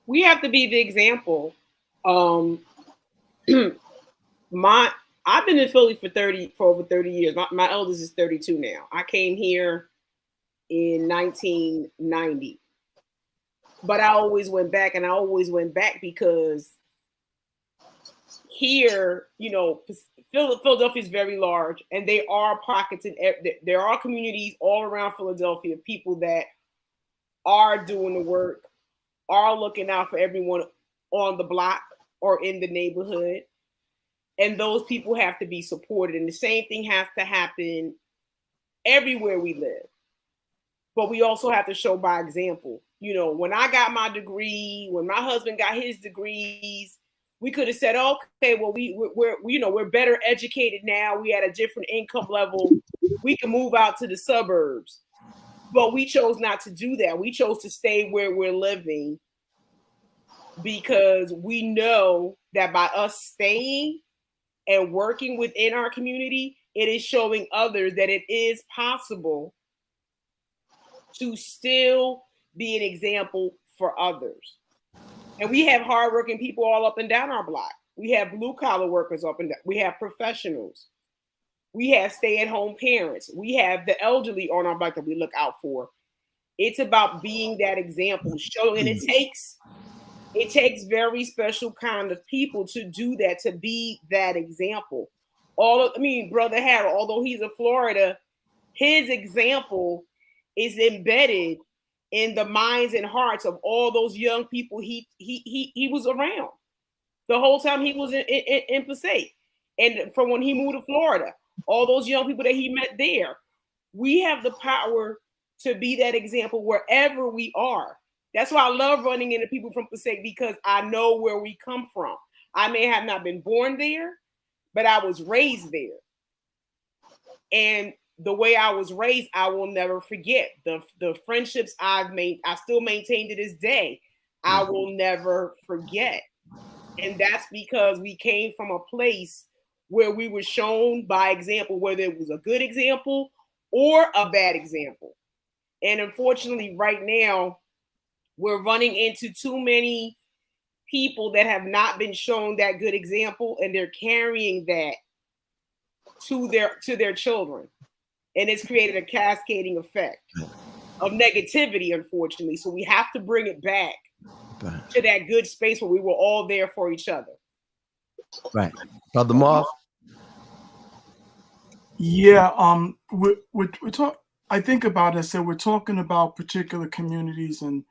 We have to be the example. I've been in Philly for over 30 years. My eldest is 32 now. I came here in 1990. But I always went back, and I always went back because here, you know, Philadelphia is very large, and there are pockets there are communities all around Philadelphia, people that are doing the work, are looking out for everyone on the block or in the neighborhood. And those people have to be supported. And the same thing has to happen everywhere we live. But we also have to show by example. You know, when I got my degree, when my husband got his degrees, we could have said, okay, well, we're better educated now. We at a different income level. We can move out to the suburbs. But we chose not to do that. We chose to stay where we're living because we know that by us staying and working within our community, it is showing others that it is possible to still be an example for others. And we have hardworking people all up and down our block. We have blue collar workers up and down. We have professionals. We have stay-at-home parents. We have the elderly on our block that we look out for. It's about being that example, showing, and it takes very special kind of people to do that, to be that example. Brother Harold, although he's in Florida, his example is embedded in the minds and hearts of all those young people he was around the whole time he was in Passaic. And from when he moved to Florida, all those young people that he met there, we have the power to be that example wherever we are. That's why I love running into people from Passaic, because I know where we come from. I may have not been born there, but I was raised there. And the way I was raised, I will never forget. The friendships I've made, I still maintain to this day. I will never forget. And that's because we came from a place where we were shown by example, whether it was a good example or a bad example. And unfortunately, right now, we're running into too many people that have not been shown that good example, and they're carrying that to their children. And it's created a cascading effect. of negativity, unfortunately. So we have to bring it back Right. to that good space where we were all there for each other. Right. Brother Marv? Yeah, we talk. I think about it. So we're talking about particular communities, and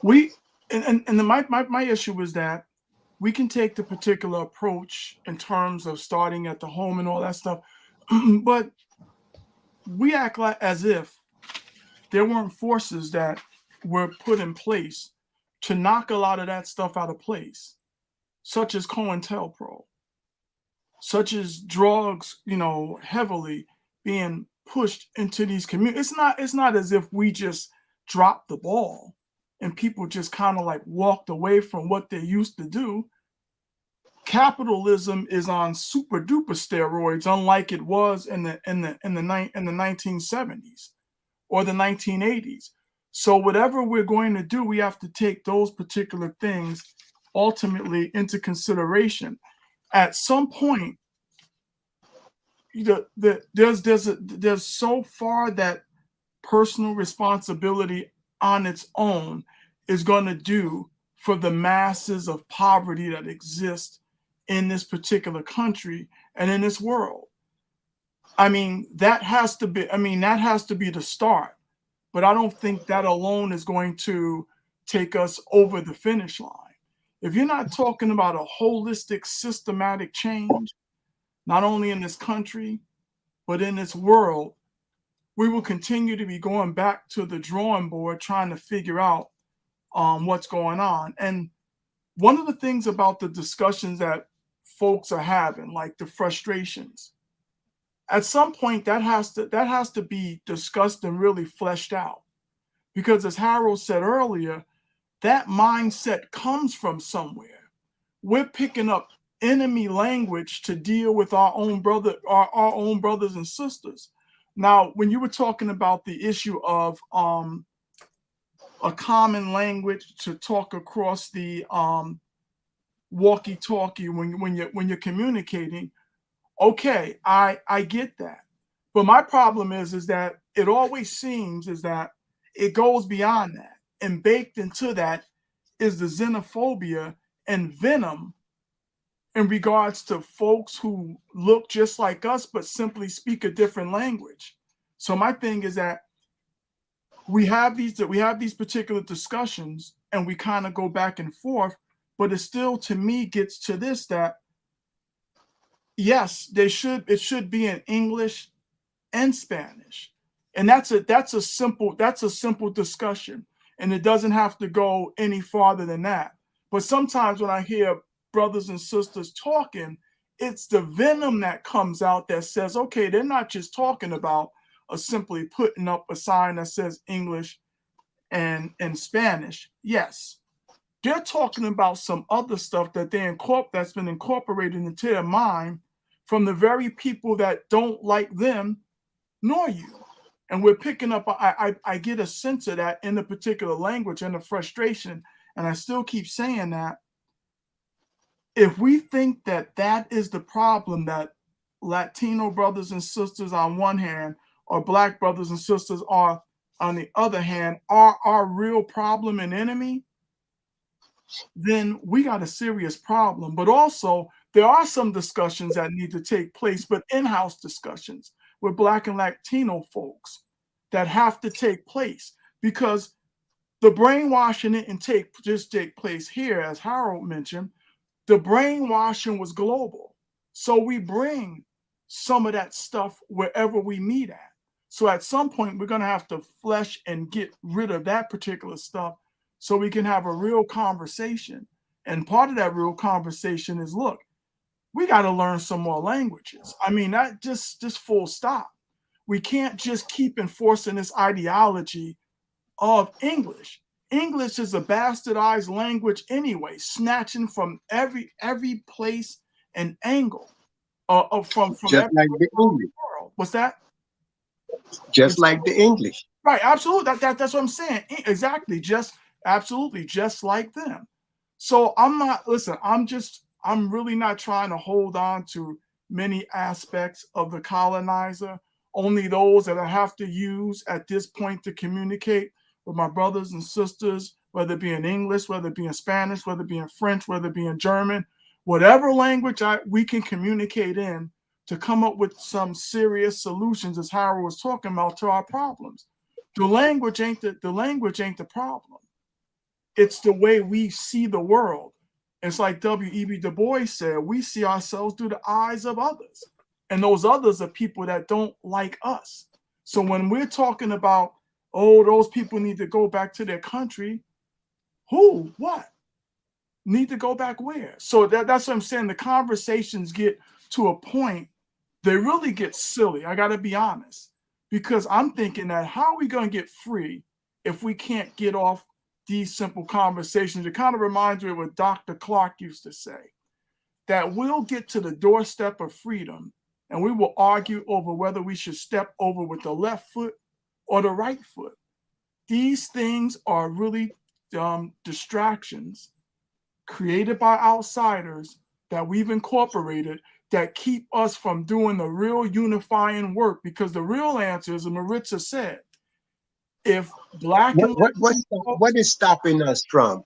my issue is that we can take the particular approach in terms of starting at the home and all that stuff, but we act like as if there weren't forces that were put in place to knock a lot of that stuff out of place, such as COINTELPRO, such as drugs, heavily being pushed into these communities. It's not as if we just dropped the ball and people just kind of like walked away from what they used to do. Capitalism is on super duper steroids, unlike it was in the 1970s or the 1980s. So whatever we're going to do, we have to take those particular things ultimately into consideration. At some point, there's so far that personal responsibility on its own is going to do for the masses of poverty that exist in this particular country and in this world. I mean, that has to be the start, but I don't think that alone is going to take us over the finish line. If you're not talking about a holistic, systematic change, not only in this country, but in this world, we will continue to be going back to the drawing board trying to figure out what's going on. And one of the things about the discussions that folks are having, like the frustrations, at some point that has to be discussed and really fleshed out. Because as Harold said earlier, that mindset comes from somewhere. We're picking up enemy language to deal with our own brothers and sisters. Now, when you were talking about the issue of a common language to talk across the walkie-talkie when you're communicating, okay, I get that. But my problem is that it always seems is that it goes beyond that, and baked into that is the xenophobia and venom in regards to folks who look just like us but simply speak a different language. So my thing is that we have these particular discussions and we kind of go back and forth, but it still to me gets to this, that yes, it should be in English and Spanish. And that's a simple discussion, and it doesn't have to go any farther than that. But sometimes when I hear brothers and sisters talking, it's the venom that comes out that says, okay, they're not just talking about simply putting up a sign that says English and Spanish. Yes, they're talking about some other stuff that that's been incorporated into their mind from the very people that don't like them nor you. And we're picking up, I get a sense of that in the particular language and the frustration. And I still keep saying that if we think that that is the problem, that Latino brothers and sisters on one hand or Black brothers and sisters are on the other hand are our real problem and enemy, then we got a serious problem. But also there are some discussions that need to take place, but in-house discussions with Black and Latino folks that have to take place, because the brainwashing didn't take place here, as Harold mentioned. The brainwashing was global. So we bring some of that stuff wherever we meet at. So at some point, we're going to have to flesh and get rid of that particular stuff so we can have a real conversation. And part of that real conversation is, look, we got to learn some more languages. I mean, that just full stop. We can't just keep enforcing this ideology of English. English is a bastardized language anyway, snatching from every place and angle from just every like the English. world. What's that? Just like the English. Right, absolutely. That's what I'm saying. Exactly. Absolutely, just like them. So I'm really not trying to hold on to many aspects of the colonizer only those that I have to use at this point to communicate with my brothers and sisters, whether it be in English, whether it be in Spanish, whether it be in French, whether it be in German, whatever language we can communicate in to come up with some serious solutions, as Harold was talking about, to our problems. The language ain't the problem. It's the way we see the world. It's like W.E.B. Du Bois said, we see ourselves through the eyes of others. And those others are people that don't like us. So when we're talking about, oh, those people need to go back to their country, who, what? Need to go back where? So that's what I'm saying. The conversations get to a point, they really get silly. I got to be honest, because I'm thinking that how are we going to get free if we can't get off these simple conversations? It kind of reminds me of what Dr. Clark used to say, that we'll get to the doorstep of freedom and we will argue over whether we should step over with the left foot or the right foot. These things are really distractions created by outsiders that we've incorporated that keep us from doing the real unifying work. Because the real answer, as Maritza said, if black and what is stopping us from,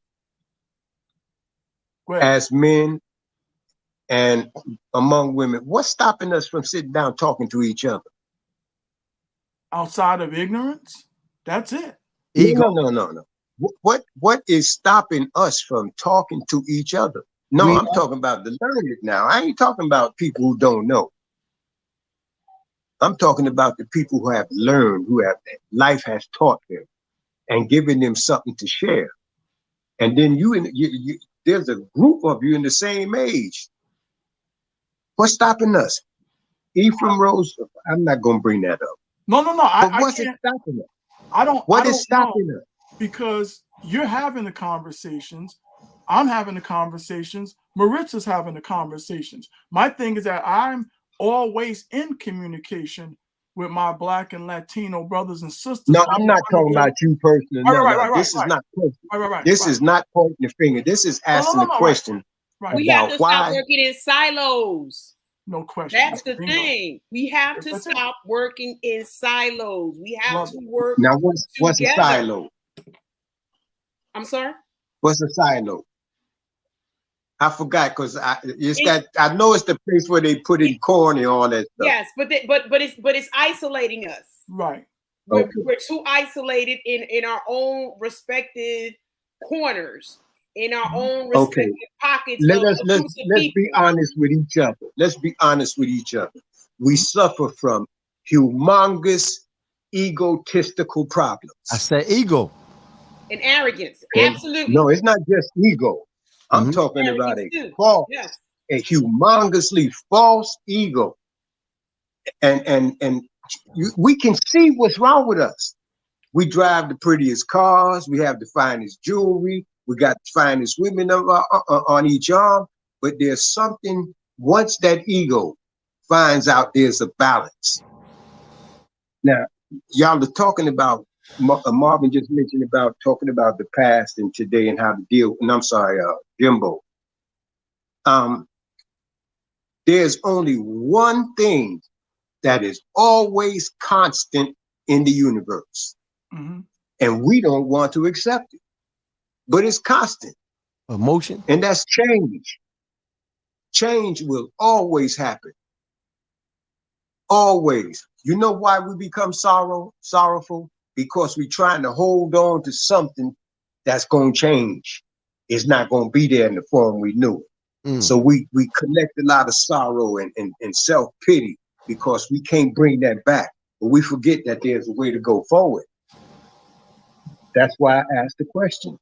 as men and among women, what's stopping us from sitting down talking to each other? Outside of ignorance? That's it. Ego. No. What is stopping us from talking to each other? No, I'm talking about the learned now. I ain't talking about people who don't know. I'm talking about the people who have learned, life has taught them and given them something to share. And then there's a group of you in the same age. What's stopping us? Ephraim Rose, I'm not going to bring that up. No. What's stopping us? What is stopping us? Because you're having the conversations, I'm having the conversations, Maritza's having the conversations. My thing is that I'm always in communication with my Black and Latino brothers and sisters. No, I'm not talking about you personally. This is not personal. This is not pointing the finger. This is asking a question. Right. We have to stop working in silos. No question. That's the thing. We have to stop working in silos. We have to work. Now, what's a silo? I'm sorry? What's a silo? I forgot, because I know it's the place where they put in corn and all that stuff. Yes, but it's isolating us. Right. We're too isolated in our own respective corners, in our own respective pockets. Let's be honest with each other. Let's be honest with each other. We suffer from humongous egotistical problems. I said ego. And arrogance. Absolutely. No, it's not just ego. I'm talking about a humongously false ego. And we can see what's wrong with us. We drive the prettiest cars. We have the finest jewelry. We got the finest women on each arm. But there's something, once that ego finds out there's a balance. Now, y'all are talking about, Marvin just mentioned about talking about the past and today and how to deal, and I'm sorry, Jimbo. There's only one thing that is always constant in the universe. And we don't want to accept it, but it's constant. Emotion. And that's change. Change will always happen. Always. You know why we become sorrowful? Because we're trying to hold on to something that's going to change. It's not going to be there in the form we knew it. So we collect a lot of sorrow and self-pity because we can't bring that back. But we forget that there's a way to go forward. That's why I asked the question.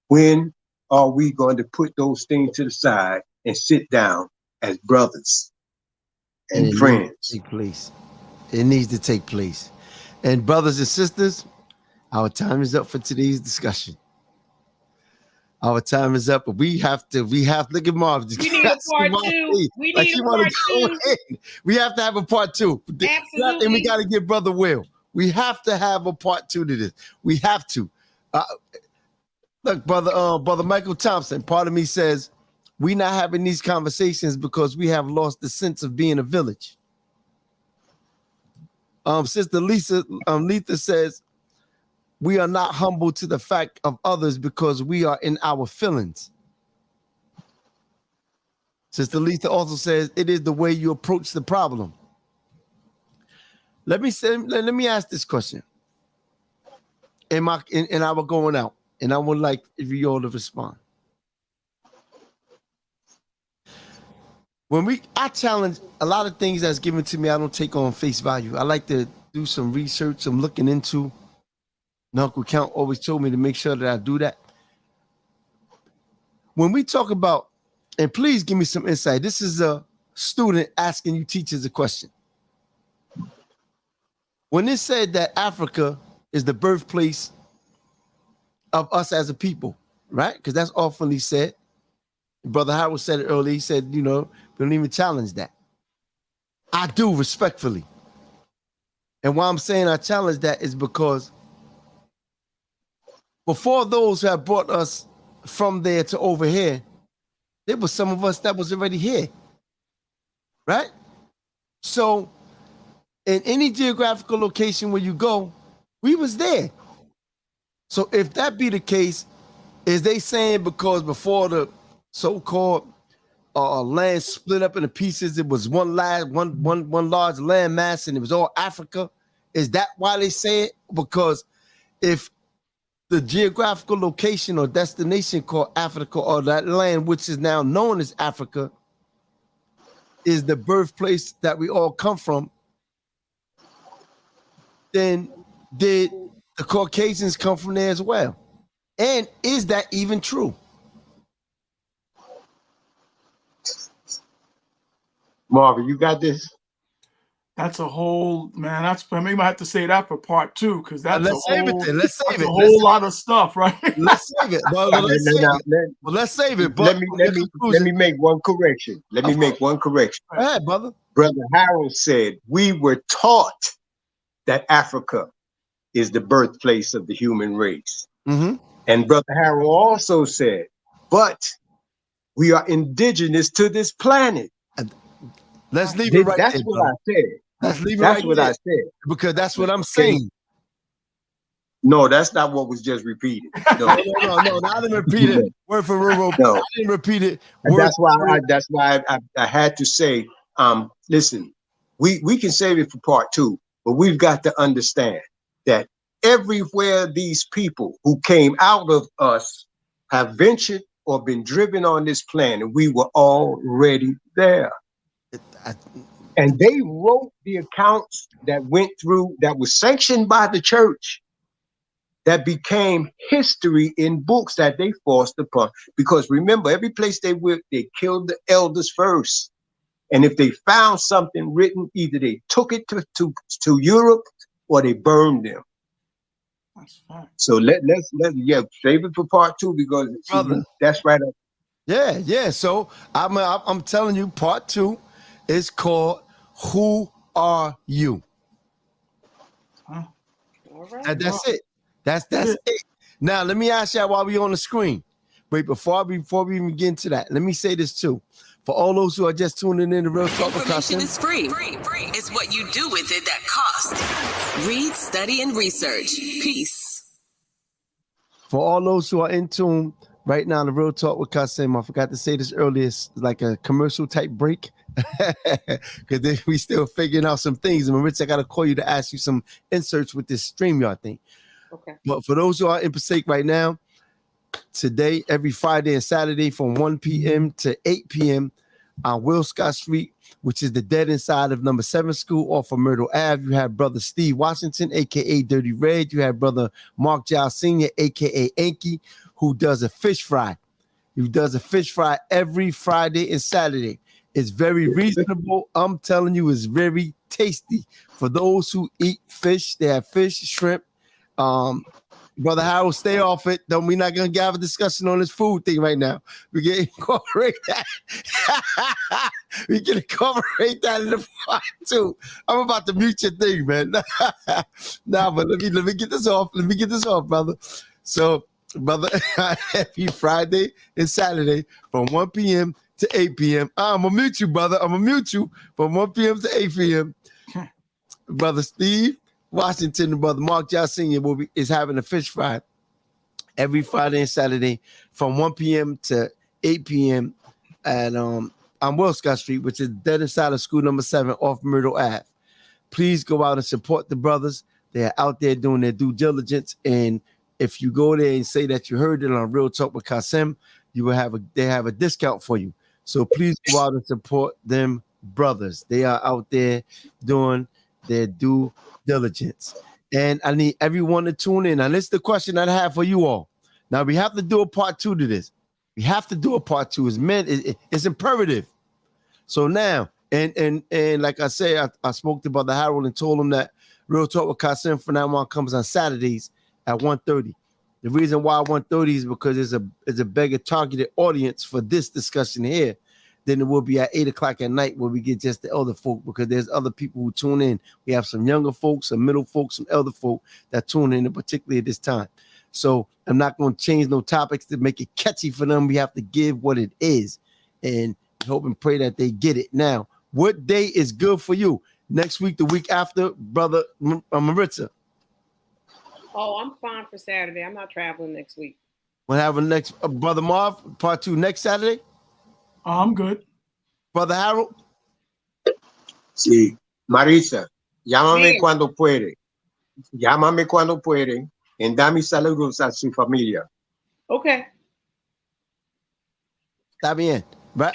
When are we going to put those things to the side and sit down as brothers and friends? It needs to take place. And brothers and sisters, our time is up for today's discussion. Our time is up, but we have to, look at Marv. We need a part two. We need a part two. We have to have a part two. Absolutely. And we got to get Brother Will. We have to have a part two to this. We have to. Look, Brother Michael Thompson, part of me says, we're not having these conversations because we have lost the sense of being a village. Sister Letha says, we are not humble to the fact of others because we are in our feelings. Sister Letha also says, it is the way you approach the problem. Let me ask this question. And I will going out, and I would like if you all to respond. I challenge a lot of things that's given to me, I don't take on face value. I like to do some research, I'm looking into. And Uncle Count always told me to make sure that I do that. When we talk about, and please give me some insight. This is a student asking you teachers a question. When it said that Africa is the birthplace of us as a people, right? Because that's oftenly said. Brother Howard said it earlier. He said, we don't even challenge that. I do, respectfully. And why I'm saying I challenge that is because before those who have brought us from there to over here, there was some of us that was already here, right? So in any geographical location where you go, we was there. So if that be the case, is they saying because before the so-called land split up into pieces, it was one large land mass and it was all Africa? Is that why they say it? Because if the geographical location or destination called Africa, or that land which is now known as Africa, is the birthplace that we all come from, then did the Caucasians come from there as well? And is that even true? Marvin, you got this? That's a whole, man, I maybe I have to say that for part 2, because that's Let's save it then. Let's save it. A whole lot of stuff, right? Let's save it. Let's save it. Let me make one correction. Go ahead, brother. Brother Harold said we were taught that Africa is the birthplace of the human race. Mm-hmm. And Brother Harold also said, but we are indigenous to this planet. Let's leave it right there. That's what I said. Let's leave it That's right what there. I said. Because that's what I'm saying. No, that's not what was just repeated. No, no, I didn't repeat it word for word. No. I didn't repeat it. That's why I had to say, listen, we can save it for part 2, but we've got to understand that everywhere these people who came out of us have ventured or been driven on this planet, we were already there. And they wrote the accounts that went through, that was sanctioned by the church, that became history in books that they forced upon. Because remember, every place they went, they killed the elders first. And if they found something written, either they took it to Europe or they burned them. That's fine. So let's save it for part 2, because that's right up. Yeah. So I'm telling you, part 2 is called "Who Are You?" Huh? All right. And that's it. That's it. Now let me ask y'all while we on the screen. Wait, before we even get into that, let me say this too. For all those who are just tuning in to Real Talk with Information is free. It's what you do with it that costs. Read, study, and research. Peace. For all those who are in tune right now, the Real Talk with Kasim, I forgot to say this earlier, it's like a commercial type break. Because we still figuring out some things. And Rich, I got to call you to ask you some inserts with this StreamYard thing. Okay. But for those who are in Passaic right now, today, every Friday and Saturday from 1 p.m. to 8 p.m. on Will Scott Street, which is the dead end side of number 7 school off of Myrtle Ave. You have Brother Steve Washington, a.k.a. Dirty Red. You have Brother Mark Giles Sr., a.k.a. Enki, who does a fish fry. He does a fish fry every Friday and Saturday. It's very reasonable. I'm telling you, it's very tasty. For those who eat fish, they have fish, shrimp. Brother Harold, stay off it. We're not going to have a discussion on this food thing right now. We can incorporate that. We can incorporate that in the part 2. I'm about to mute your thing, man. Nah, but let me get this off. Let me get this off, brother. So, brother, every Friday and Saturday from 1 p.m. to 8 p.m. I'm going to mute you, brother. I'm going to mute you from 1 p.m. to 8 p.m. Brother Steve Washington and Brother Mark Johnson Sr. is having a fish fry every Friday and Saturday from 1 p.m. to 8 p.m. at on Will Scott Street, which is dead inside of school number 7 off Myrtle Ave. Please go out and support the brothers. They're out there doing their due diligence. And if you go there and say that you heard it on Real Talk with Kasim, you will they have a discount for you. So please go out and support them brothers. They are out there doing their due diligence. And I need everyone to tune in. Now, this is the question I have for you all. Now, we have to do a part 2 to this. We have to do a part 2. It's imperative. So now, and like I said, I spoke to Brother Harold and told him that Real Talk with Kasim from now on comes on Saturdays at 1:30. The reason why 1:30 is because it's a bigger targeted audience for this discussion here than it will be at 8 o'clock at night where we get just the elder folk, because there's other people who tune in. We have some younger folks, some middle folks, some elder folk that tune in, and particularly at this time. So I'm not going to change no topics to make it catchy for them. We have to give what it is and hope and pray that they get it. Now, what day is good for you? Next week, the week after, Brother Maritza? Oh, I'm fine for Saturday. I'm not traveling next week. We'll have a next Brother Marv, part 2 next Saturday. I'm good. Brother Harold? Sí. Marisa, llámame Sí. cuando puede. Llámame cuando puede. And dame saludos a su familia. Okay. Está bien. Right?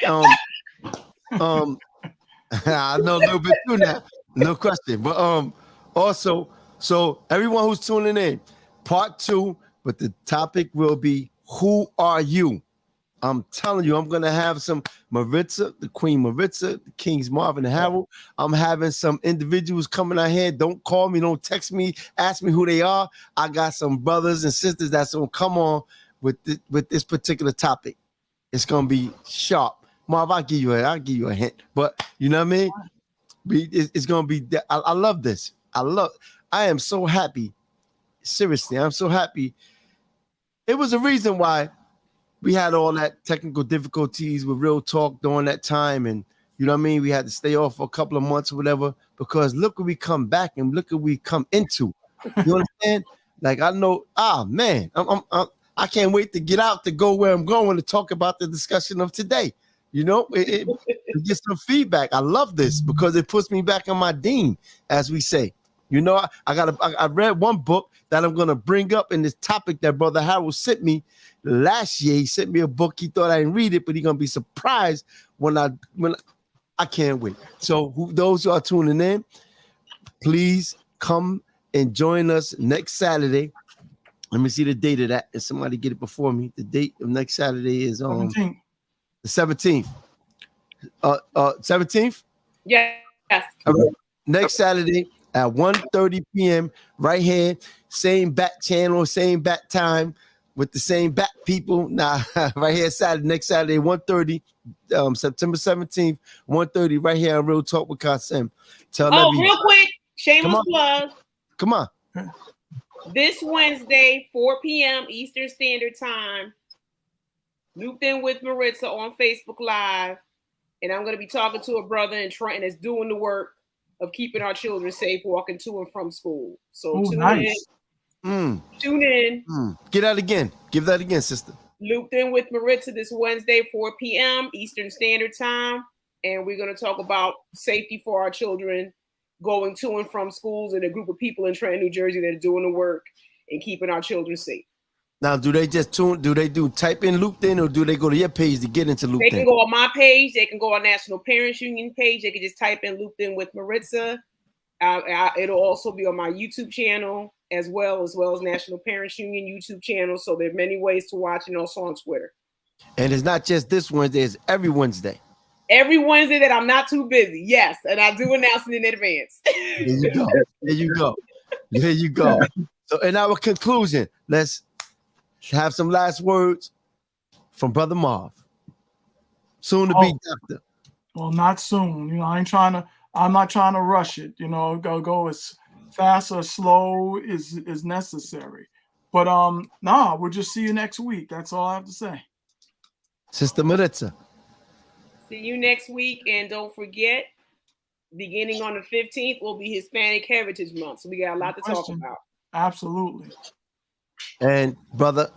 I know a little bit too now. No question. But also, so everyone who's tuning in, part 2, but the topic will be, who are you? I'm telling you, I'm going to have some Maritza, the Queen Maritza, the Kings Marvin and Harold. I'm having some individuals coming out here. Don't call me, don't text me, ask me who they are. I got some brothers and sisters that's going to come on with this particular topic. It's going to be sharp. Marv, I'll give you a hint. But you know what I mean? It's going to be, I love this. I am so happy. Seriously, I'm so happy. It was a reason why we had all that technical difficulties with Real Talk during that time. And you know what I mean? We had to stay off for a couple of months or whatever, because look what we come back and look what we come into. You understand? Like, I know, man, I can't wait to get out to go where I'm going to talk about the discussion of today. You know, it get some feedback. I love this because it puts me back on my deen, as we say. You know, I read one book that I'm going to bring up in this topic that Brother Harold sent me last year. He sent me a book. He thought I didn't read it, but he's going to be surprised when I can't wait. So those who are tuning in, please come and join us next Saturday. Let me see the date of that. If somebody get it before me, the date of next Saturday is 17th. The 17th. 17th? Yes. All right. Next Saturday at 1:30 p.m. right here. Same bat channel, same bat time with the same bat people. Nah, right here Saturday, next Saturday, 1:30, September 17th, 1:30, right here on Real Talk with Kasim. Real quick, shameless plug. Come on. This Wednesday, 4 p.m. Eastern Standard Time, looped in with Maritza on Facebook Live, and I'm going to be talking to a brother in Trenton that's doing the work of keeping our children safe walking to and from school. So tune in. Get that again. Give that again, sister. Looped in with Maritza this Wednesday, 4 p.m. Eastern Standard Time, and we're going to talk about safety for our children going to and from schools, and a group of people in Trenton, New Jersey that are doing the work and keeping our children safe. Now, do they type in Looped In, or do they go to your page to get into Looped In? They can go on my page. They can go on National Parents Union page. They can just type in Looped In with Maritza. It'll also be on my YouTube channel as well as National Parents Union YouTube channel. So there are many ways to watch, and also on Twitter. And it's not just this Wednesday, it's every Wednesday. Every Wednesday that I'm not too busy. Yes. And I do announce it in advance. There you go. There you go. There you go. So in our conclusion, let's have some last words from Brother Marv. Soon to be doctor. Well, not soon. You know, I'm not trying to rush it. You know, go as fast or slow is necessary. But we'll just see you next week. That's all I have to say. Sister Maritza. See you next week, and don't forget, beginning on the 15th will be Hispanic Heritage Month. So we got a lot to talk about. Absolutely. And Brother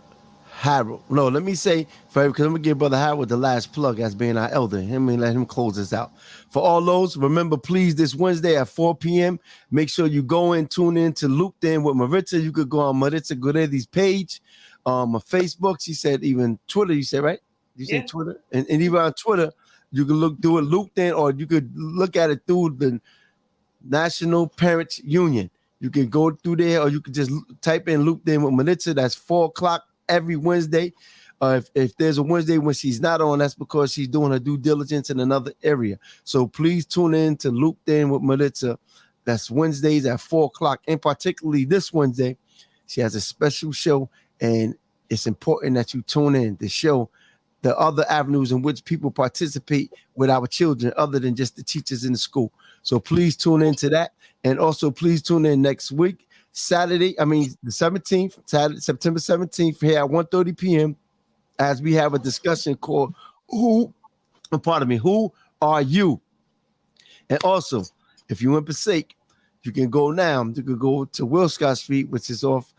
Harold, no, let me say, because I'm going to give Brother Harold the last plug as being our elder. Him and let him close us out. For all those, remember, please, this Wednesday at 4 p.m., make sure you go and tune in to Looped In with Maritza. You could go on Maritza Guredi's page, on Facebook. She said even Twitter, you said, right? You said Twitter? And even on Twitter, you can do it Looped In, or you could look at it through the National Parents Union. You can go through there, or you can just type in Looped In with Maritza. That's 4 o'clock every Wednesday. If there's a Wednesday when she's not on, that's because she's doing her due diligence in another area. So please tune in to Looped In with Maritza. That's Wednesdays at 4 o'clock. And particularly this Wednesday, she has a special show, and it's important that you tune in to show the other avenues in which people participate with our children other than just the teachers in the school. So please tune into that. And also please tune in next week, the 17th, Saturday, September 17th, here at 1:30 p.m. as we have a discussion called Who Are You? And also, if you in Passaic, you can go now. You could go to Will Scott Street, which is off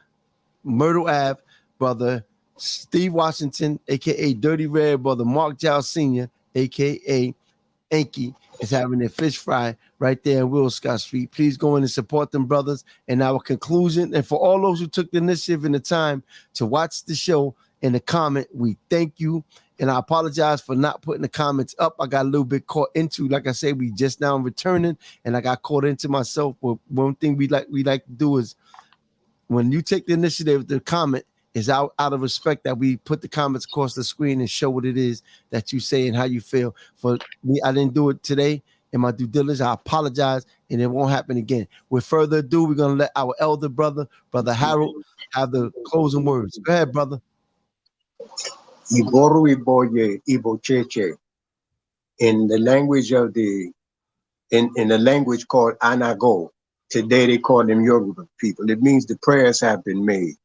Myrtle Ave. Brother Steve Washington, a.k.a. Dirty Red, Brother Mark Giles Sr., a.k.a. Enki, is having their fish fry right there in Will Scott Street. Please go in and support them brothers. And our conclusion, and for all those who took the initiative and the time to watch the show and the comment, we thank you. And I apologize for not putting the comments up. I got a little bit caught into, like I said, we just now returning, and I got caught into myself. But one thing we like to do is when you take the initiative to comment, is out of respect that we put the comments across the screen and show what it is that you say and how you feel. For me, I didn't do it today in my due diligence. I apologize, and it won't happen again. With further ado, we're going to let our elder brother, Brother Harold, have the closing words. Go ahead, brother. Iboru Iboye Ibocheche. In the language of in the language called Anago. Today they call them Yoruba people. It means the prayers have been made.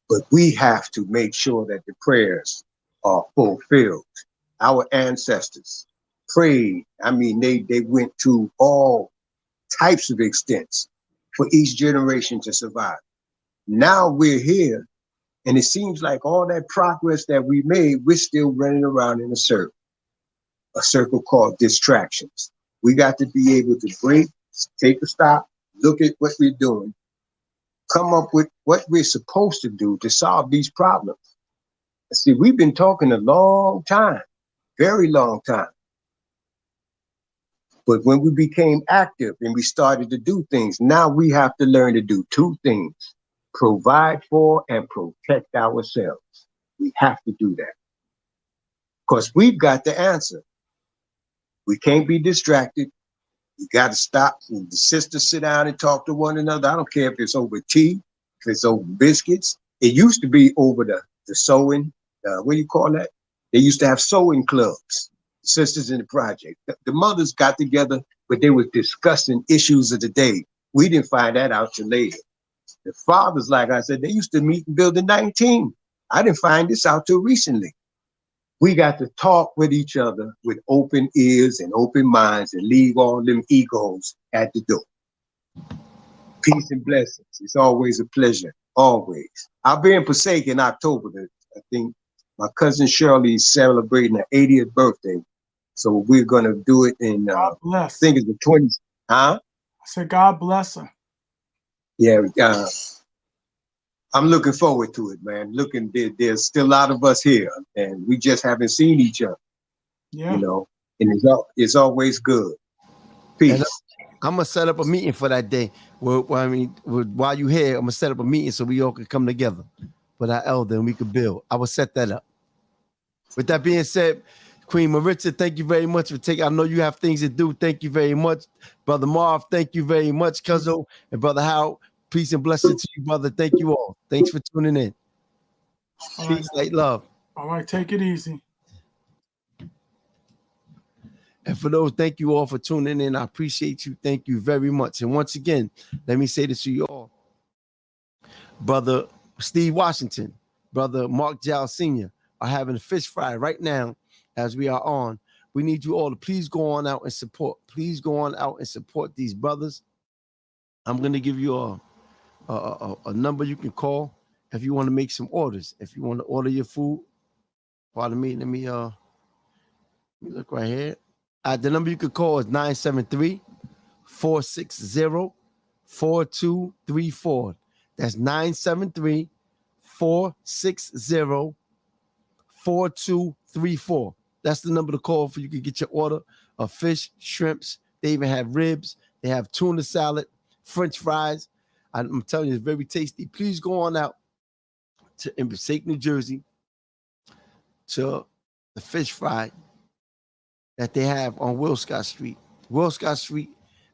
But we have to make sure that the prayers are fulfilled. Our ancestors prayed. I mean, they went to all types of extents for each generation to survive. Now we're here, and it seems like all that progress that we made, we're still running around in a circle called distractions. We got to be able to break, take a stop, look at what we're doing, come up with what we're supposed to do to solve these problems. See, we've been talking a long time, very long time. But when we became active and we started to do things, now we have to learn to do two things: provide for and protect ourselves. We have to do that because we've got the answer. We can't be distracted. You got to stop. And the sisters sit down and talk to one another. I don't care if it's over tea, if it's over biscuits. It used to be over the sewing. What do you call that? They used to have sewing clubs. Sisters in the project. The mothers got together, but they were discussing issues of the day. We didn't find that out till later. The fathers, like I said, they used to meet in Building 19. I didn't find this out till recently. We got to talk with each other with open ears and open minds and leave all them egos at the door. Peace and blessings. It's always a pleasure. Always. I'll be in Passaic in October. I think my cousin Shirley's celebrating her 80th birthday. So we're going to do it in, I think it's the 20th. Huh? I said, God bless her. Yeah. I'm looking forward to it, man. There's still a lot of us here, and we just haven't seen each other. Yeah. You know, and it's always good. Peace. And I'm gonna set up a meeting for that day. While you here, I'm gonna set up a meeting so we all can come together with our elder and we could build. I will set that up. With that being said, Queen Maritza, thank you very much for taking. I know you have things to do. Thank you very much, Brother Marv. Thank you very much, Cuzzo, and Brother Howard. Peace and blessings to you, brother. Thank you all. Thanks for tuning in. All Peace, right. light, love. All right, take it easy. And for those, thank you all for tuning in. I appreciate you. Thank you very much. And once again, let me say this to you all. Brother Steve Washington, Brother Mark Giles Sr. are having a fish fry right now as we are on We need you all to please go on out and support. Please go on out and support these brothers. I'm going to give you a number you can call if you want to make some orders. If you want to order your food, pardon me, let me look right here. The number you can call is 973-460-4234. That's 973-460-4234. That's the number to call for. You can get your order of fish, shrimps. They even have ribs. They have tuna salad, French fries. I'm telling you, it's very tasty. Please go on out in Passaic, New Jersey, to the fish fry that they have on Will Scott Street. Will Scott Street,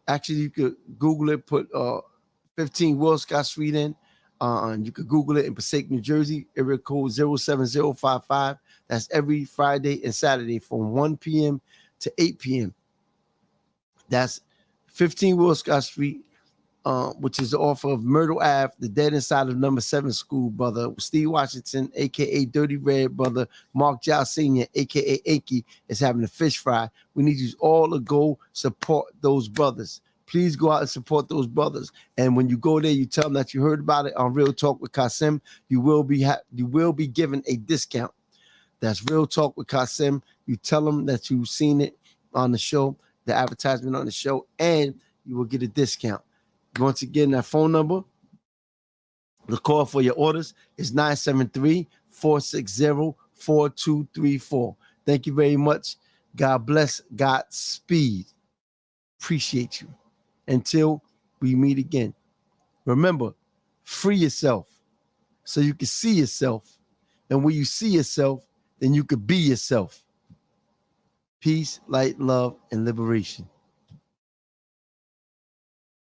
actually, you could Google it, put 15 Will Scott Street in. You could Google it in Passaic, New Jersey, area code 07055. That's every Friday and Saturday from 1 p.m. to 8 p.m. That's 15 Will Scott Street, which is off of Myrtle Ave, the dead end side of number 7 school, brother. Steve Washington, a.k.a. Dirty Red, brother. Mark Giles Sr., a.k.a. Inky, is having a fish fry. We need you all to go support those brothers. Please go out and support those brothers. And when you go there, you tell them that you heard about it on Real Talk with Kasim. You will be given a discount. That's Real Talk with Kasim. You tell them that you've seen it on the show, the advertisement on the show, and you will get a discount. Once again, that phone number, the call for your orders is 973-460-4234. Thank you very much. God bless. Godspeed. Appreciate you. Until we meet again. Remember, free yourself so you can see yourself. And when you see yourself, then you could be yourself. Peace, light, love, and liberation.